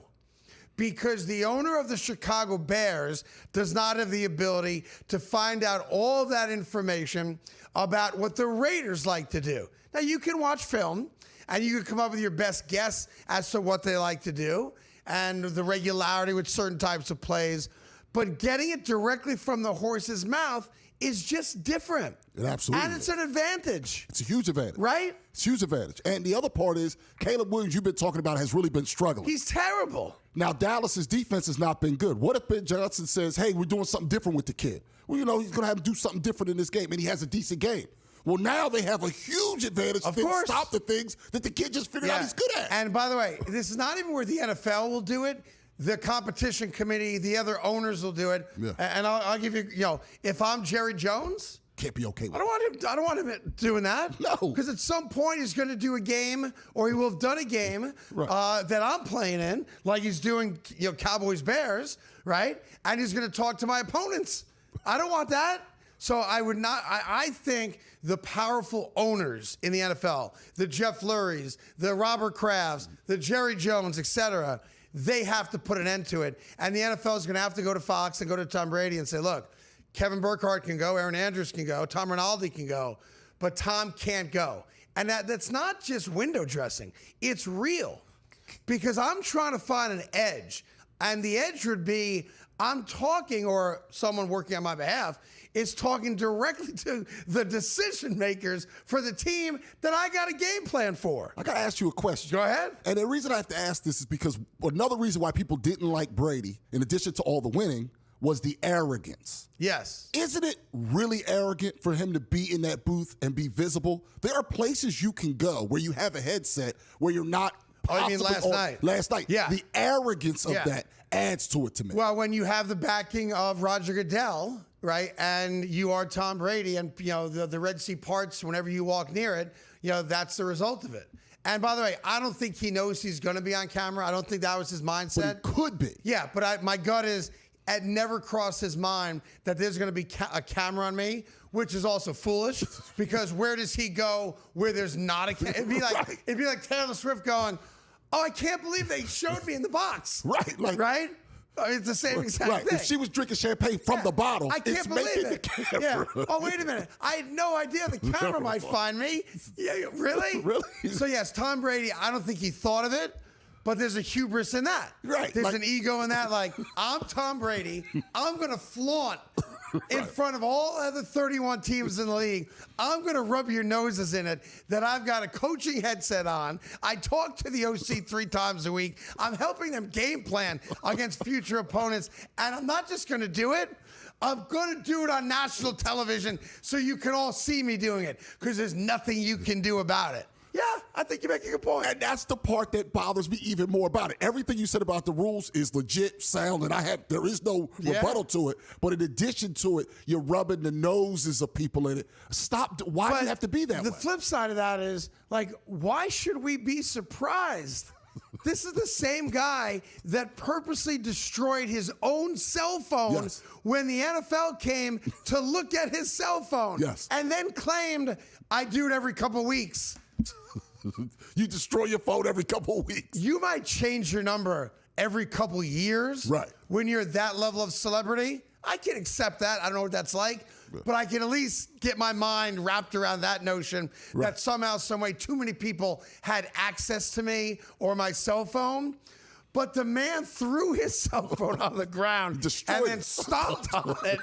G: Because the owner of the Chicago Bears does not have the ability to find out all that information about what the Raiders like to do. Now, you can watch film, and you can come up with your best guess as to what they like to do and the regularity with certain types of plays. But getting it directly from the horse's mouth is just different.
H: It absolutely
G: And it's an advantage.
H: It's a huge advantage.
G: Right?
H: It's a huge advantage. And the other part is, Caleb Williams, you've been talking about, has really been struggling.
G: He's terrible.
H: Now, Dallas's defense has not been good. What if Ben Johnson says, hey, we're doing something different with the kid? Well, he's going to have to do something different in this game, and he has a decent game. Well, now they have a huge advantage to stop the things that the kid just figured out he's good at.
G: And by the way, this is not even where the NFL will do it. The competition committee, the other owners will do it. Yeah. And I'll give you, if I'm Jerry Jones,
H: can't be okay with
G: I don't want him doing that.
H: No.
G: Because at some point he's going to do a game, or he will have done a game that I'm playing in, like he's doing, Cowboys Bears, right? And he's going to talk to my opponents. I don't want that. So I would not. I think the powerful owners in the NFL, the Jeff Lurie's, the Robert Krafts, the Jerry Jones, etc., they have to put an end to it. And the NFL is going to have to go to Fox and go to Tom Brady and say, look, Kevin Burkhardt can go, Aaron Andrews can go, Tom Rinaldi can go, but Tom can't go. And that's not just window dressing. It's real. Because I'm trying to find an edge. And the edge would be, I'm talking, or someone working on my behalf is talking directly to the decision makers for the team that I got a game plan for.
H: I got to ask you a question.
G: Go ahead.
H: And the reason I have to ask this is because another reason why people didn't like Brady, in addition to all the winning, was the arrogance.
G: Yes.
H: Isn't it really arrogant for him to be in that booth and be visible? There are places you can go where you have a headset where you're not.
G: Oh, you mean last night?
H: Last night.
G: Yeah.
H: The arrogance of that adds to it to me.
G: Well, when you have the backing of Roger Goodell, right, and you are Tom Brady, and the Red Sea parts whenever you walk near it, that's the result of it. And by the way, I don't think he knows he's going to be on camera. I don't think that was his mindset.
H: But it could be.
G: Yeah, but my gut is it never crossed his mind that there's going to be a camera on me, which is also foolish because where does he go where there's not a camera? It'd be like Taylor Swift going, oh, I can't believe they showed me in the box.
H: Right.
G: Right? It's the same exact thing.
H: If she was drinking champagne from the bottle,
G: I can't believe it.
H: The
G: Oh, wait a minute. I had no idea the camera might find me. Yeah, really?
H: Really?
G: So, yes, Tom Brady, I don't think he thought of it, but there's a hubris in that.
H: Right.
G: There's an ego in that. Like, I'm Tom Brady. I'm going to flaunt in front of all other 31 teams in the league. I'm going to rub your noses in it that I've got a coaching headset on. I talk to the OC 3 times a week. I'm helping them game plan against future opponents. And I'm not just going to do it. I'm going to do it on national television so you can all see me doing it, because there's nothing you can do about it. Yeah, I think you're making a good point.
H: And that's the part that bothers me even more about it. Everything you said about the rules is legit, sound, and there is no rebuttal to it. But in addition to it, you're rubbing the noses of people in it. Stop. Why do you have to be that way?
G: The flip side of that is, like, why should we be surprised? This is the same guy that purposely destroyed his own cell phone when the NFL came to look at his cell phone. And then claimed, I do it every couple weeks.
H: You destroy your phone every couple of weeks.
G: You might change your number every couple years.
H: Right.
G: When you're that level of celebrity. I can accept that. I don't know what that's like. But I can at least get my mind wrapped around that notion that somehow, some way, too many people had access to me or my cell phone. But the man threw his cell phone on the ground and then stomped on it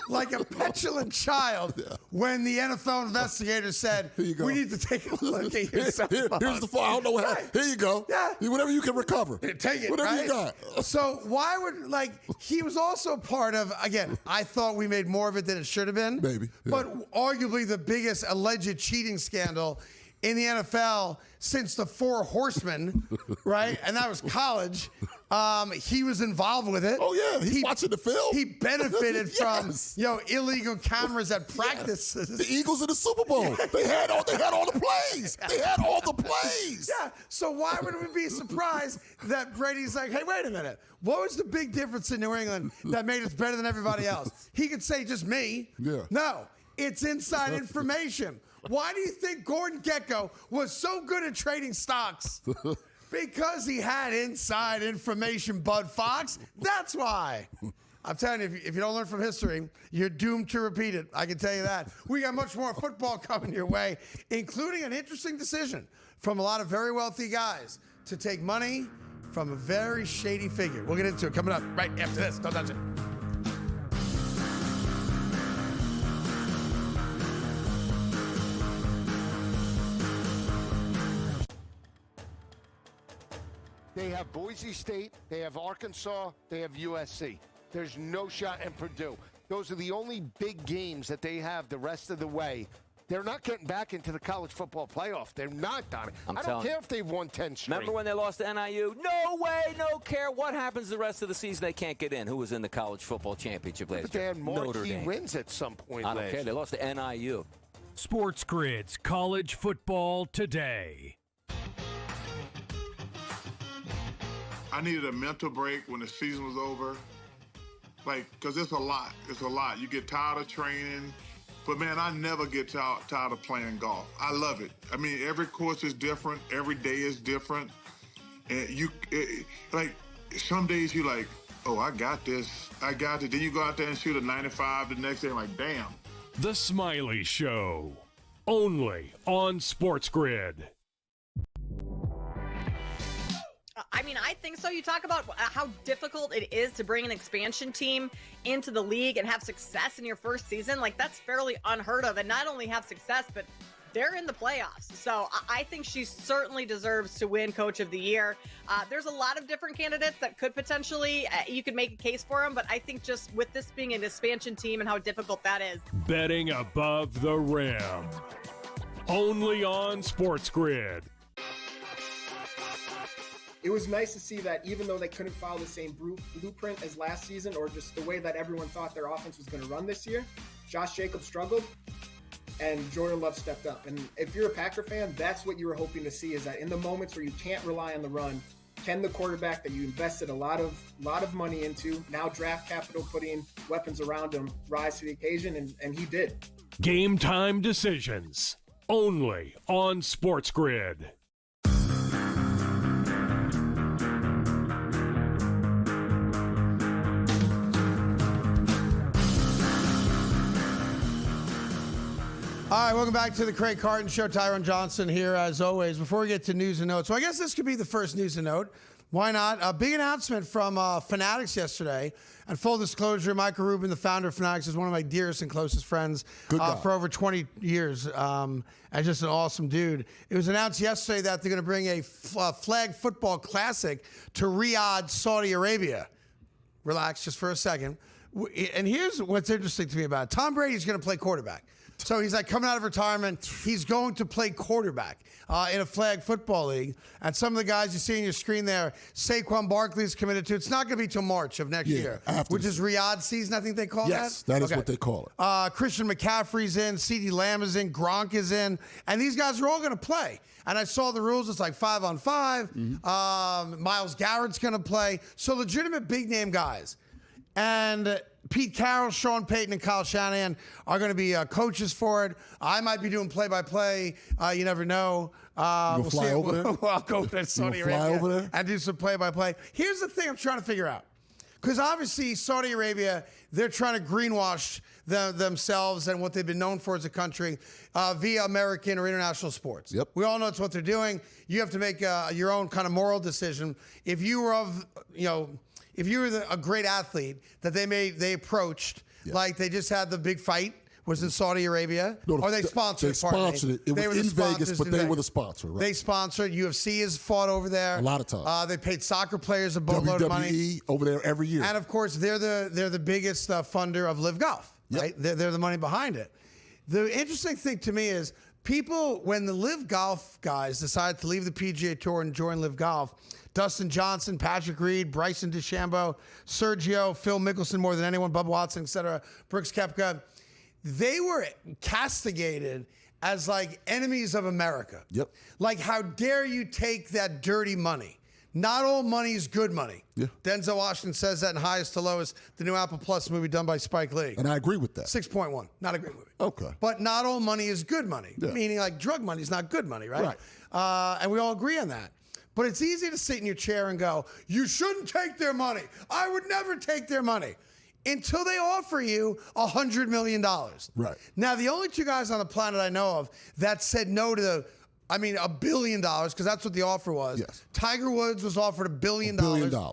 G: like a petulant child when the NFL investigators said, we need to take a look at your cell phone.
H: Here's the phone. I don't know what happened. Here you go.
G: Yeah.
H: Whatever you can recover.
G: Take it,
H: whatever
G: right?
H: you got.
G: So why would, he was also part of, again, I thought we made more of it than it should have been.
H: Maybe. Yeah.
G: But arguably the biggest alleged cheating scandal in the NFL since the Four Horsemen, right? And that was college. He was involved with it.
H: Oh, yeah. He's watching the film.
G: He benefited from, illegal cameras at practices.
H: The Eagles in the Super Bowl. They had all the plays. They had all the plays.
G: Yeah. So why would we be surprised that Brady's like, hey, wait a minute. What was the big difference in New England that made us better than everybody else? He could say just me.
H: Yeah.
G: No, it's inside information. Why do you think Gordon Gekko was so good at trading stocks? Because he had inside information, Bud Fox. That's why. I'm telling you, if you don't learn from history, you're doomed to repeat it. I can tell you that. We got much more football coming your way, including an interesting decision from a lot of very wealthy guys to take money from a very shady figure. We'll get into it coming up right after this. Don't touch it.
A: They have Boise State, they have Arkansas, they have USC. There's no shot in Purdue. Those are the only big games that they have the rest of the way. They're not getting back into the college football playoff. They're not, Donnie. I don't care if they've won 10 straight.
B: Remember when they lost to NIU? No way, no care. What happens the rest of the season? They can't get in. Who was in the college football championship last year?
A: But they had
B: Notre
A: marquee
B: Dame.
A: wins at some point
B: I don't care. They lost to NIU.
C: SportsGrid's College Football Today.
D: I needed a mental break when the season was over. Because it's a lot. It's a lot. You get tired of training. But, man, I never get tired of playing golf. I love it. I mean, every course is different. Every day is different. And some days you're like, oh, I got this. I got it. Then you go out there and shoot a 95 the next day. I'm like, damn.
C: The Smiley Show. Only on SportsGrid.
E: I mean, I think so. You talk about how difficult it is to bring an expansion team into the league and have success in your first season. That's fairly unheard of. And not only have success, but they're in the playoffs. So I think she certainly deserves to win Coach of the Year. There's a lot of different candidates that could potentially, you could make a case for them. But I think just with this being an expansion team and how difficult that is.
C: Betting above the rim. Only on SportsGrid.
F: It was nice to see that even though they couldn't follow the same blueprint as last season, or just the way that everyone thought their offense was going to run this year, Josh Jacobs struggled and Jordan Love stepped up. And if you're a Packer fan, that's what you were hoping to see, is that in the moments where you can't rely on the run, can the quarterback that you invested a lot of money into, now draft capital, putting weapons around him, rise to the occasion, and he did.
C: Game time decisions. Only on SportsGrid.
G: All right, welcome back to the Craig Carton Show. Tyron Johnson here, as always. Before we get to news and notes, so I guess this could be the first news and note. Why not? A big announcement from Fanatics yesterday. And full disclosure, Michael Rubin, the founder of Fanatics, is one of my dearest and closest friends for over 20 years. And just an awesome dude. It was announced yesterday that they're going to bring a flag football classic to Riyadh, Saudi Arabia. Relax just for a second. And here's what's interesting to me about it. Tom Brady's going to play quarterback. So he's like coming out of retirement. He's going to play quarterback in a flag football league. And some of the guys you see on your screen there, Saquon Barkley's committed to. It's not going to be till March of next year, which is Riyadh season, I think they call that.
H: Yes, that is what they call it.
G: Christian McCaffrey's in, CeeDee Lamb is in, Gronk is in. And these guys are all going to play. And I saw the rules. It's like 5-on-5. Myles Garrett's going to play. So legitimate big-name guys. And Pete Carroll, Sean Payton, and Kyle Shanahan are going to be coaches for it. I might be doing play-by-play. You never know.
H: You'll fly over there?
G: I'll go to Saudi Arabia
H: over there?
G: and do some play-by-play. Here's the thing I'm trying to figure out. Because obviously Saudi Arabia, they're trying to greenwash themselves and what they've been known for as a country via American or international sports.
H: Yep.
G: We all know it's what they're doing. You have to make your own kind of moral decision. If you were if you were a great athlete that they approached, like they just had the big fight, was in Saudi Arabia, or they sponsored it.
H: They sponsored it. It was in Vegas, but they were the sponsor, right?
G: They sponsored. UFC has fought over there
H: a lot of times.
G: They paid soccer players a boatload of money.
H: WWE over there every year.
G: And of course, they're the biggest funder of Live Golf, right? They're the money behind it. The interesting thing to me is people, when the Live Golf guys decided to leave the PGA Tour and join Live Golf, Dustin Johnson, Patrick Reed, Bryson DeChambeau, Sergio, Phil Mickelson more than anyone, Bubba Watson, etc., Brooks Koepka, they were castigated as like enemies of America.
H: Yep.
G: Like, how dare you take that dirty money? Not all money is good money.
H: Yeah.
G: Denzel Washington says that in Highest to Lowest, the new Apple Plus movie done by Spike Lee.
H: And I agree with that.
G: 6.1. Not a great movie.
H: Okay.
G: But not all money is good money.
H: Yeah.
G: Meaning like drug money is not good money, right? And we all agree on that. But it's easy to sit in your chair and go, you shouldn't take their money. I would never take their money. Until they offer you $100 million.
H: Right.
G: Now, the only two guys on the planet I know of that said no to $1 billion, because that's what the offer was.
H: Yes.
G: Tiger Woods was offered $1 billion.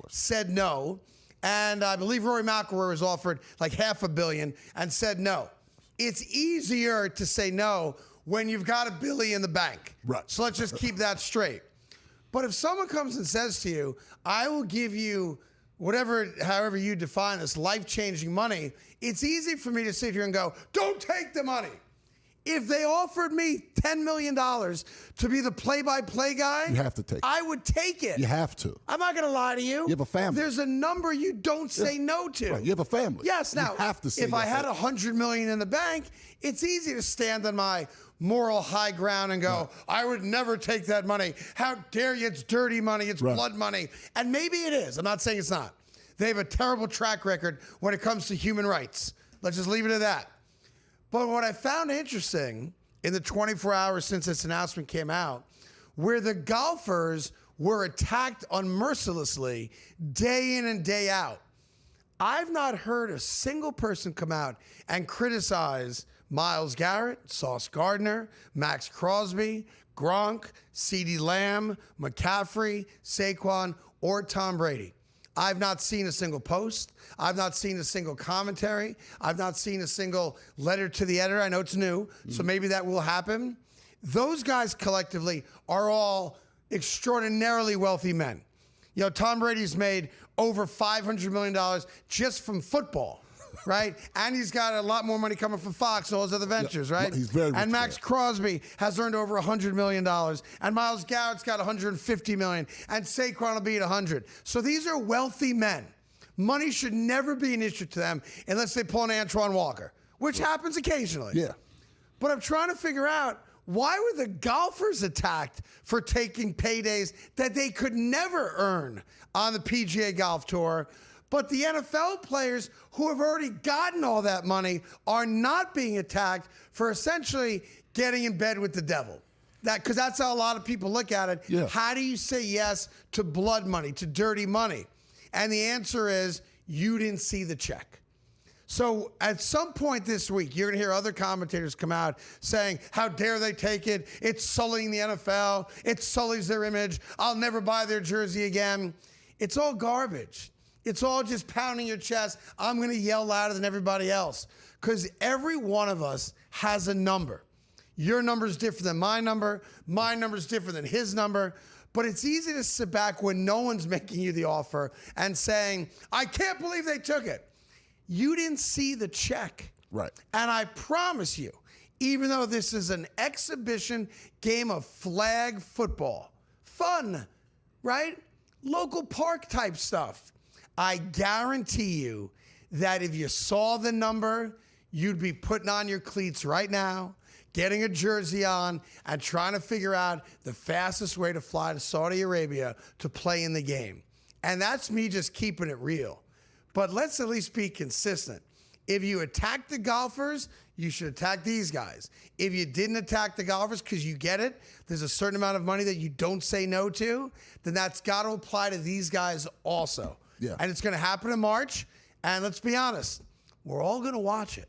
G: Said no. And I believe Rory McIlroy was offered like $500 million and said no. It's easier to say no when you've got $1 billion in the bank.
H: Right.
G: So let's just keep that straight. But if someone comes and says to you, I will give you however you define this, life-changing money, it's easy for me to sit here and go, don't take the money. If they offered me $10 million to be the play-by-play guy,
H: you have to take it.
G: I would take it.
H: You have to.
G: I'm not going to lie to you.
H: You have a family.
G: There's a number you don't say no to.
H: Right. You have a family.
G: Yes. Now,
H: you have to say
G: if I had $100 million in the bank, it's easy to stand on my moral high ground and go, I would never take that money. How dare you? It's dirty money. It's blood money. And maybe it is. I'm not saying it's not. They have a terrible track record when it comes to human rights. Let's just leave it at that. But what I found interesting in the 24 hours since this announcement came out, where the golfers were attacked unmercilessly day in and day out, I've not heard a single person come out and criticize Myles Garrett, Sauce Gardner, Max Crosby, Gronk, CeeDee Lamb, McCaffrey, Saquon, or Tom Brady. I've not seen a single post. I've not seen a single commentary. I've not seen a single letter to the editor. I know it's new, so maybe that will happen. Those guys collectively are all extraordinarily wealthy men. You know, Tom Brady's made over $500 million just from football, right? And he's got a lot more money coming from Fox and all his other ventures, right?
H: He's very rich.
G: And Max Crosby has earned over $100 million. And Myles Garrett's got $150 million. And Saquon will be at $100. So these are wealthy men. Money should never be an issue to them unless they pull an Antoine Walker, which happens occasionally.
H: Yeah.
G: But I'm trying to figure out, why were the golfers attacked for taking paydays that they could never earn on the PGA Golf Tour? But the NFL players who have already gotten all that money are not being attacked for essentially getting in bed with the devil. Because that's how a lot of people look at it.
H: Yeah.
G: How do you say yes to blood money, to dirty money? And the answer is, you didn't see the check. So at some point this week, you're going to hear other commentators come out saying, how dare they take it? It's sullying the NFL. It sullies their image. I'll never buy their jersey again. It's all garbage. It's all just pounding your chest. I'm going to yell louder than everybody else because every one of us has a number. Your number is different than my number. My number is different than his number. But it's easy to sit back when no one's making you the offer and saying, I can't believe they took it. You didn't see the check.
H: Right.
G: And I promise you, even though this is an exhibition game of flag football, fun, right? Local park type stuff. I guarantee you that if you saw the number, you'd be putting on your cleats right now, getting a jersey on, and trying to figure out the fastest way to fly to Saudi Arabia to play in the game. And that's me just keeping it real. But let's at least be consistent. If you attack the golfers, you should attack these guys. If you didn't attack the golfers because you get it, there's a certain amount of money that you don't say no to, then that's got to apply to these guys also.
H: Yeah.
G: And it's going to happen in March. And let's be honest, we're all going to watch it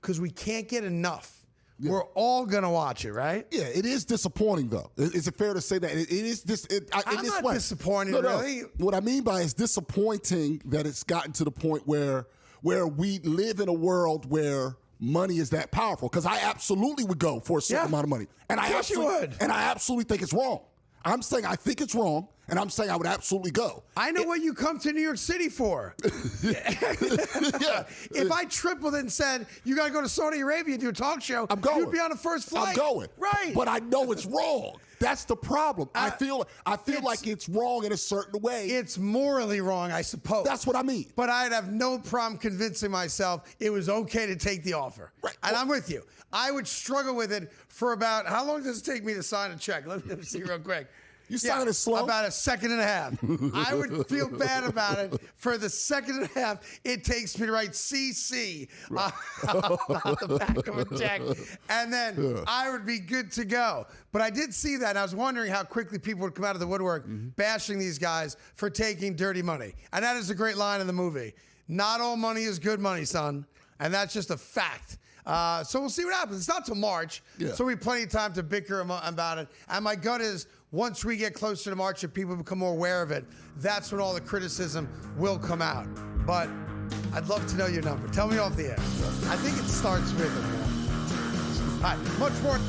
G: because we can't get enough. Yeah. We're all going to watch it, right?
H: Yeah, it is disappointing, though. Is it fair to say that it is
G: I'm not disappointed, really.
H: What I mean by it's disappointing that it's gotten to the point where we live in a world where money is that powerful. Because I absolutely would go for a certain amount of money. And I absolutely think it's wrong. I'm saying I think it's wrong, and I'm saying I would absolutely go.
G: I know what you come to New York City for. If I tripled and said, you got to go to Saudi Arabia and do a talk show,
H: I'm going.
G: You'd be on the first flight.
H: I'm going.
G: Right.
H: But I know it's wrong. That's the problem. I feel like it's wrong in a certain way.
G: It's morally wrong, I suppose.
H: That's what I mean.
G: But I'd have no problem convincing myself it was okay to take the offer.
H: Right.
G: And I'm with you. I would struggle with it for about, how long does it take me to sign a check? Let me see real quick.
H: You sign it slow?
G: About a second and a half. I would feel bad about it for the second and a half it takes me to write CC on the back of a check. And then I would be good to go. But I did see that, and I was wondering how quickly people would come out of the woodwork bashing these guys for taking dirty money. And that is a great line in the movie. Not all money is good money, son. And that's just a fact. So we'll see what happens. It's not till March, so we have plenty of time to bicker about it. And my gut is, once we get closer to March and people become more aware of it, that's when all the criticism will come out. But I'd love to know your number. Tell me off the air. I think it starts with it. All right, much more.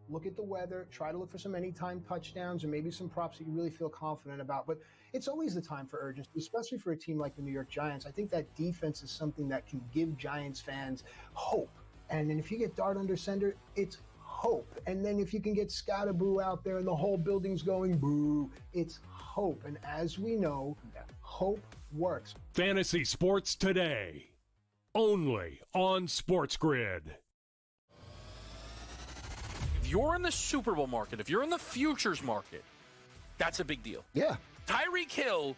F: Look at the weather, try to look for some anytime touchdowns or maybe some props that you really feel confident about. But it's always the time for urgency, especially for a team like the New York Giants. I think that defense is something that can give Giants fans hope. And then if you get Dart under center, it's hope. And then if you can get Scatterboo out there and the whole building's going boo, it's hope. And as we know, hope works.
C: Fantasy Sports Today, only on SportsGrid.
J: If you're in the Super Bowl market, if you're in the futures market, that's a big deal.
A: Yeah.
J: Tyreek Hill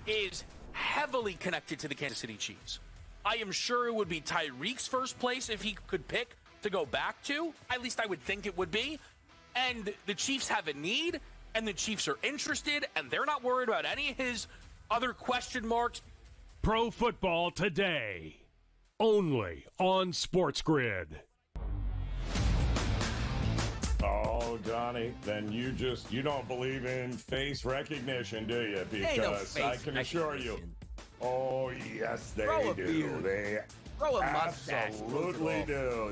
J: is heavily connected to the Kansas City Chiefs. I am sure it would be Tyreek's first place if he could pick to go back to. At least I would think it would be. And the Chiefs have a need, and the Chiefs are interested, and they're not worried about any of his other question marks.
C: Pro Football Today, only on SportsGrid.
K: Oh, Johnny, then you don't believe in face recognition, do you? Because I can assure you. Oh, yes, they do. They absolutely do.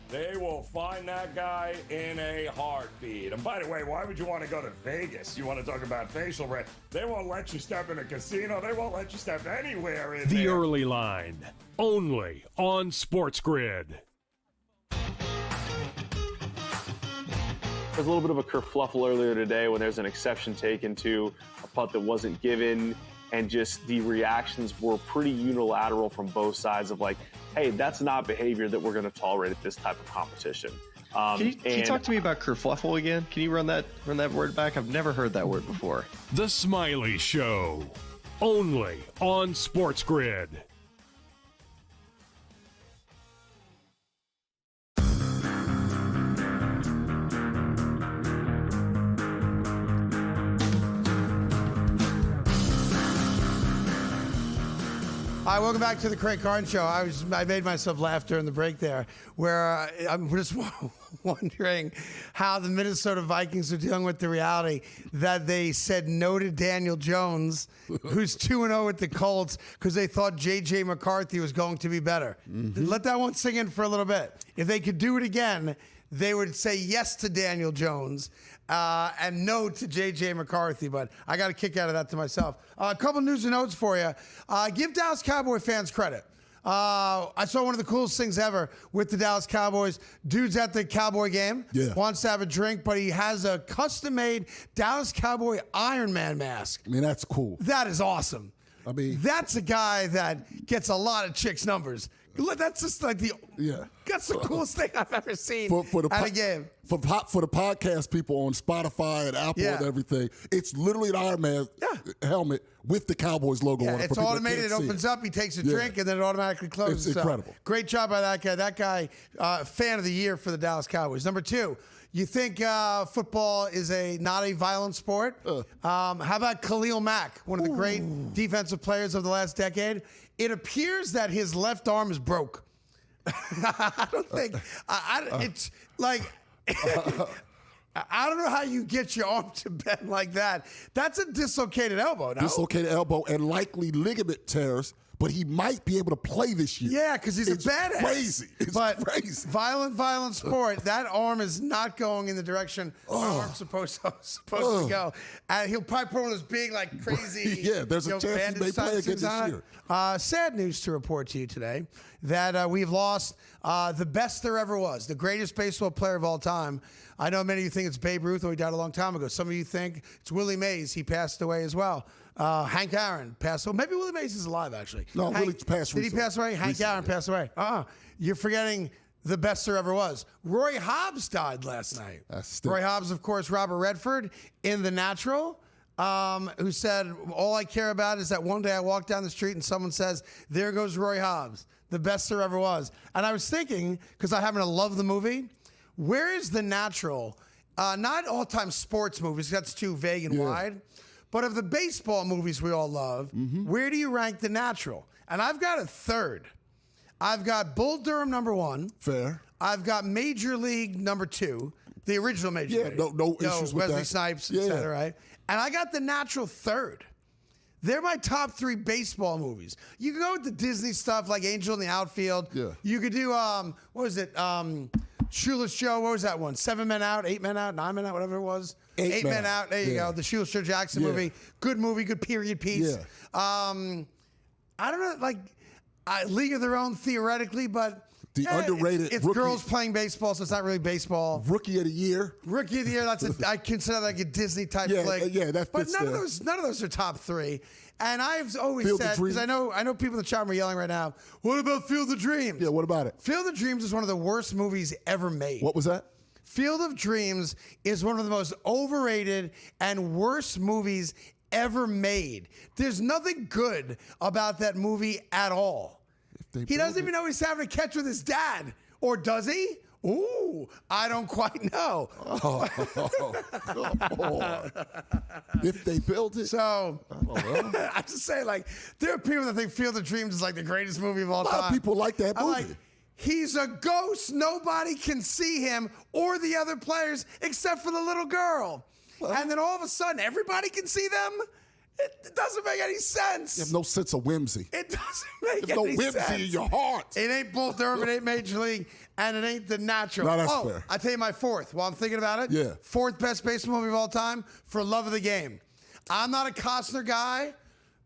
K: They will find that guy in a heartbeat. And by the way, why would you want to go to Vegas? You want to talk about facial hair? They won't let you step in a casino. They won't let you step anywhere in
C: The
K: there.
C: Early Line, only on SportsGrid.
L: There's a little bit of a kerfluffle earlier today when there's an exception taken to a putt that wasn't given, and just the reactions were pretty unilateral from both sides of like, hey, that's not behavior that we're going to tolerate at this type of competition.
M: Can you talk to me about kerfluffle again? Can you run that word back? I've never heard that word before.
C: The Smiley Show, only on SportsGrid.
G: Hi, welcome back to the Craig Carton Show. I made myself laugh during the break there, where I'm just wondering how the Minnesota Vikings are dealing with the reality that they said no to Daniel Jones, who's 2-0 with the Colts, because they thought J.J. McCarthy was going to be better. Let that one sink in for a little bit. If they could do it again, they would say yes to Daniel Jones and no to J.J. McCarthy, but I got a kick out of that to myself. A couple news and notes for you. Give Dallas Cowboy fans credit. I saw one of the coolest things ever with the Dallas Cowboys. Dude's at the Cowboy game, wants to have a drink, but he has a custom-made Dallas Cowboy Iron Man mask.
H: I mean, that's cool.
G: That is awesome.
H: I mean,
G: that's a guy that gets a lot of chicks' numbers. That's just like that's the coolest thing I've ever seen at a game.
H: For the podcast people on Spotify and Apple and everything, it's literally an Iron Man helmet with the Cowboys logo on it.
G: It's automated. It opens up. He takes a drink, and then it automatically closes.
H: It's incredible.
G: Great job by that guy. That guy, fan of the year for the Dallas Cowboys. Number 2, you think football is not a violent sport? How about Khalil Mack, one of the great defensive players of the last decade? It appears that his left arm is broke. I don't think it's like I don't know how you get your arm to bend like that. That's a dislocated elbow. No?
H: Dislocated elbow and likely ligament tears. But he might be able to play this year.
G: Yeah, because he's a badass.
H: Crazy. It's crazy.
G: Violent sport. That arm is not going in the direction the arm's supposed to go. And he'll probably put on his big, like, crazy.
H: There's a chance he may play again this year.
G: Sad news to report to you today that we've lost the best there ever was, the greatest baseball player of all time. I know many of you think it's Babe Ruth, or he died a long time ago. Some of you think it's Willie Mays. He passed away as well. Hank Aaron passed away. Maybe Willie Mays is alive, actually.
H: No, Willie passed recently.
G: Did he pass away? Hank Aaron passed away. You're forgetting the best there ever was. Roy Hobbs died last night. Roy Hobbs, of course, Robert Redford in The Natural, who said, all I care about is that one day I walk down the street and someone says, there goes Roy Hobbs, the best there ever was. And I was thinking, because I happen to love the movie, where is The Natural? Not all-time sports movies, that's too vague and wide. But of the baseball movies we all love, where do you rank The Natural? And I've got a third. I've got Bull Durham number 1.
H: Fair.
G: I've got Major League number 2, the original Major League.
H: No issues with that.
G: Wesley Snipes, et cetera, right? And I got The Natural third. They're my top 3 baseball movies. You can go with the Disney stuff like Angel in the Outfield.
H: Yeah.
G: You could do, what was it? Shoeless Joe, what was that one? 7 Men Out, 8 Men Out, 9 Men Out, whatever it was. 8 Men Out. There you go. The Shoeless Joe Jackson movie, good period piece.
H: Yeah.
G: I don't know, like League of Their Own theoretically, but
H: the underrated.
G: It's girls playing baseball, so it's not really baseball.
H: Rookie of the Year.
G: Rookie of the Year. I consider that like a Disney type flick.
H: Yeah, that's.
G: But none of those are top 3. And I've always said, because I know people in the chat are yelling right now, what about Field of Dreams?
H: Yeah, what about it?
G: Field of Dreams is one of the worst movies ever made.
H: What was that?
G: Field of Dreams is one of the most overrated and worst movies ever made. There's nothing good about that movie at all. He doesn't even know he's having a catch with his dad. Or does he? Ooh, I don't quite know.
H: Oh, come on. If they build it.
G: So,
H: I don't know.
G: I'm just saying, like, there are people that think Field of Dreams is like the greatest movie of all time.
H: A lot of people like that movie.
G: Like, he's a ghost. Nobody can see him or the other players except for the little girl. Well, and then all of a sudden, everybody can see them? It doesn't make any sense.
H: You have no sense of whimsy.
G: It doesn't make
H: any
G: sense.
H: No whimsy in your heart.
G: It ain't Bull Durham, it ain't Major League, and it ain't The Natural.
H: No, that's fair.
G: I tell you my fourth while I'm thinking about it.
H: Yeah. 4th
G: best baseball movie of all time, For Love of the Game. I'm not a Costner guy,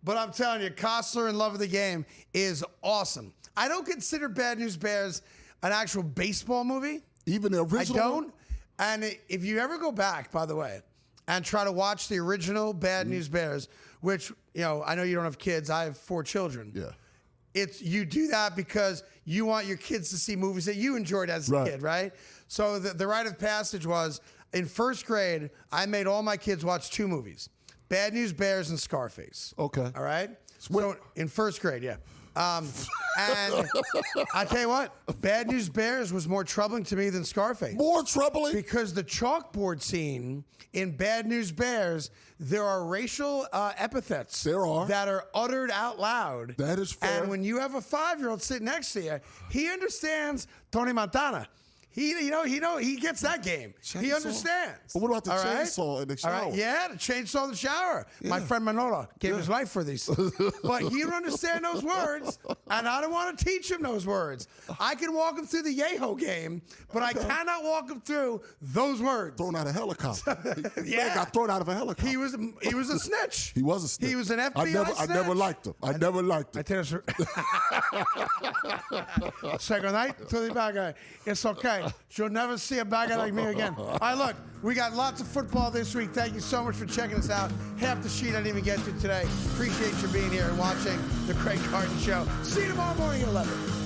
G: but I'm telling you, Costner in Love of the Game is awesome. I don't consider Bad News Bears an actual baseball movie.
H: Even the original?
G: I don't. And if you ever go back, by the way, and try to watch the original Bad News Bears, which, you know, I know you don't have kids. I have 4 children.
H: Yeah.
G: You do that because you want your kids to see movies that you enjoyed as a kid, right? So the rite of passage was, in 1st grade, I made all my kids watch 2 movies, Bad News Bears and Scarface.
H: Okay.
G: All right? So in 1st grade, yeah. And I tell you what, Bad News Bears was more troubling to me than Scarface.
H: More troubling?
G: Because the chalkboard scene in Bad News Bears, there are racial epithets that are uttered out loud.
H: That is fair.
G: And when you have a 5-year-old sitting next to you, he understands Tony Montana. He gets that game.
H: Chainsaw.
G: He understands.
H: But what about the
G: All right?
H: chainsaw in the
G: All
H: shower?
G: right. Yeah, the chainsaw in the shower.
H: Yeah.
G: My friend Manolo gave his life for these. But he don't understand those words, and I don't want to teach him those words. I can walk him through the Yeho game, but I cannot walk him through those words.
H: Thrown out of a helicopter.
G: Yeah.
H: Man got thrown out of a helicopter.
G: He was a snitch.
H: He was a snitch.
G: He was an FBI snitch.
H: I never liked him. I never liked him.
G: I tell you, second night to the bad guy. It's okay. You'll never see a bad guy like me again. All right, look, we got lots of football this week. Thank you so much for checking us out. Half the sheet I didn't even get to today. Appreciate you being here and watching the Craig Carton Show. See you tomorrow morning at 11.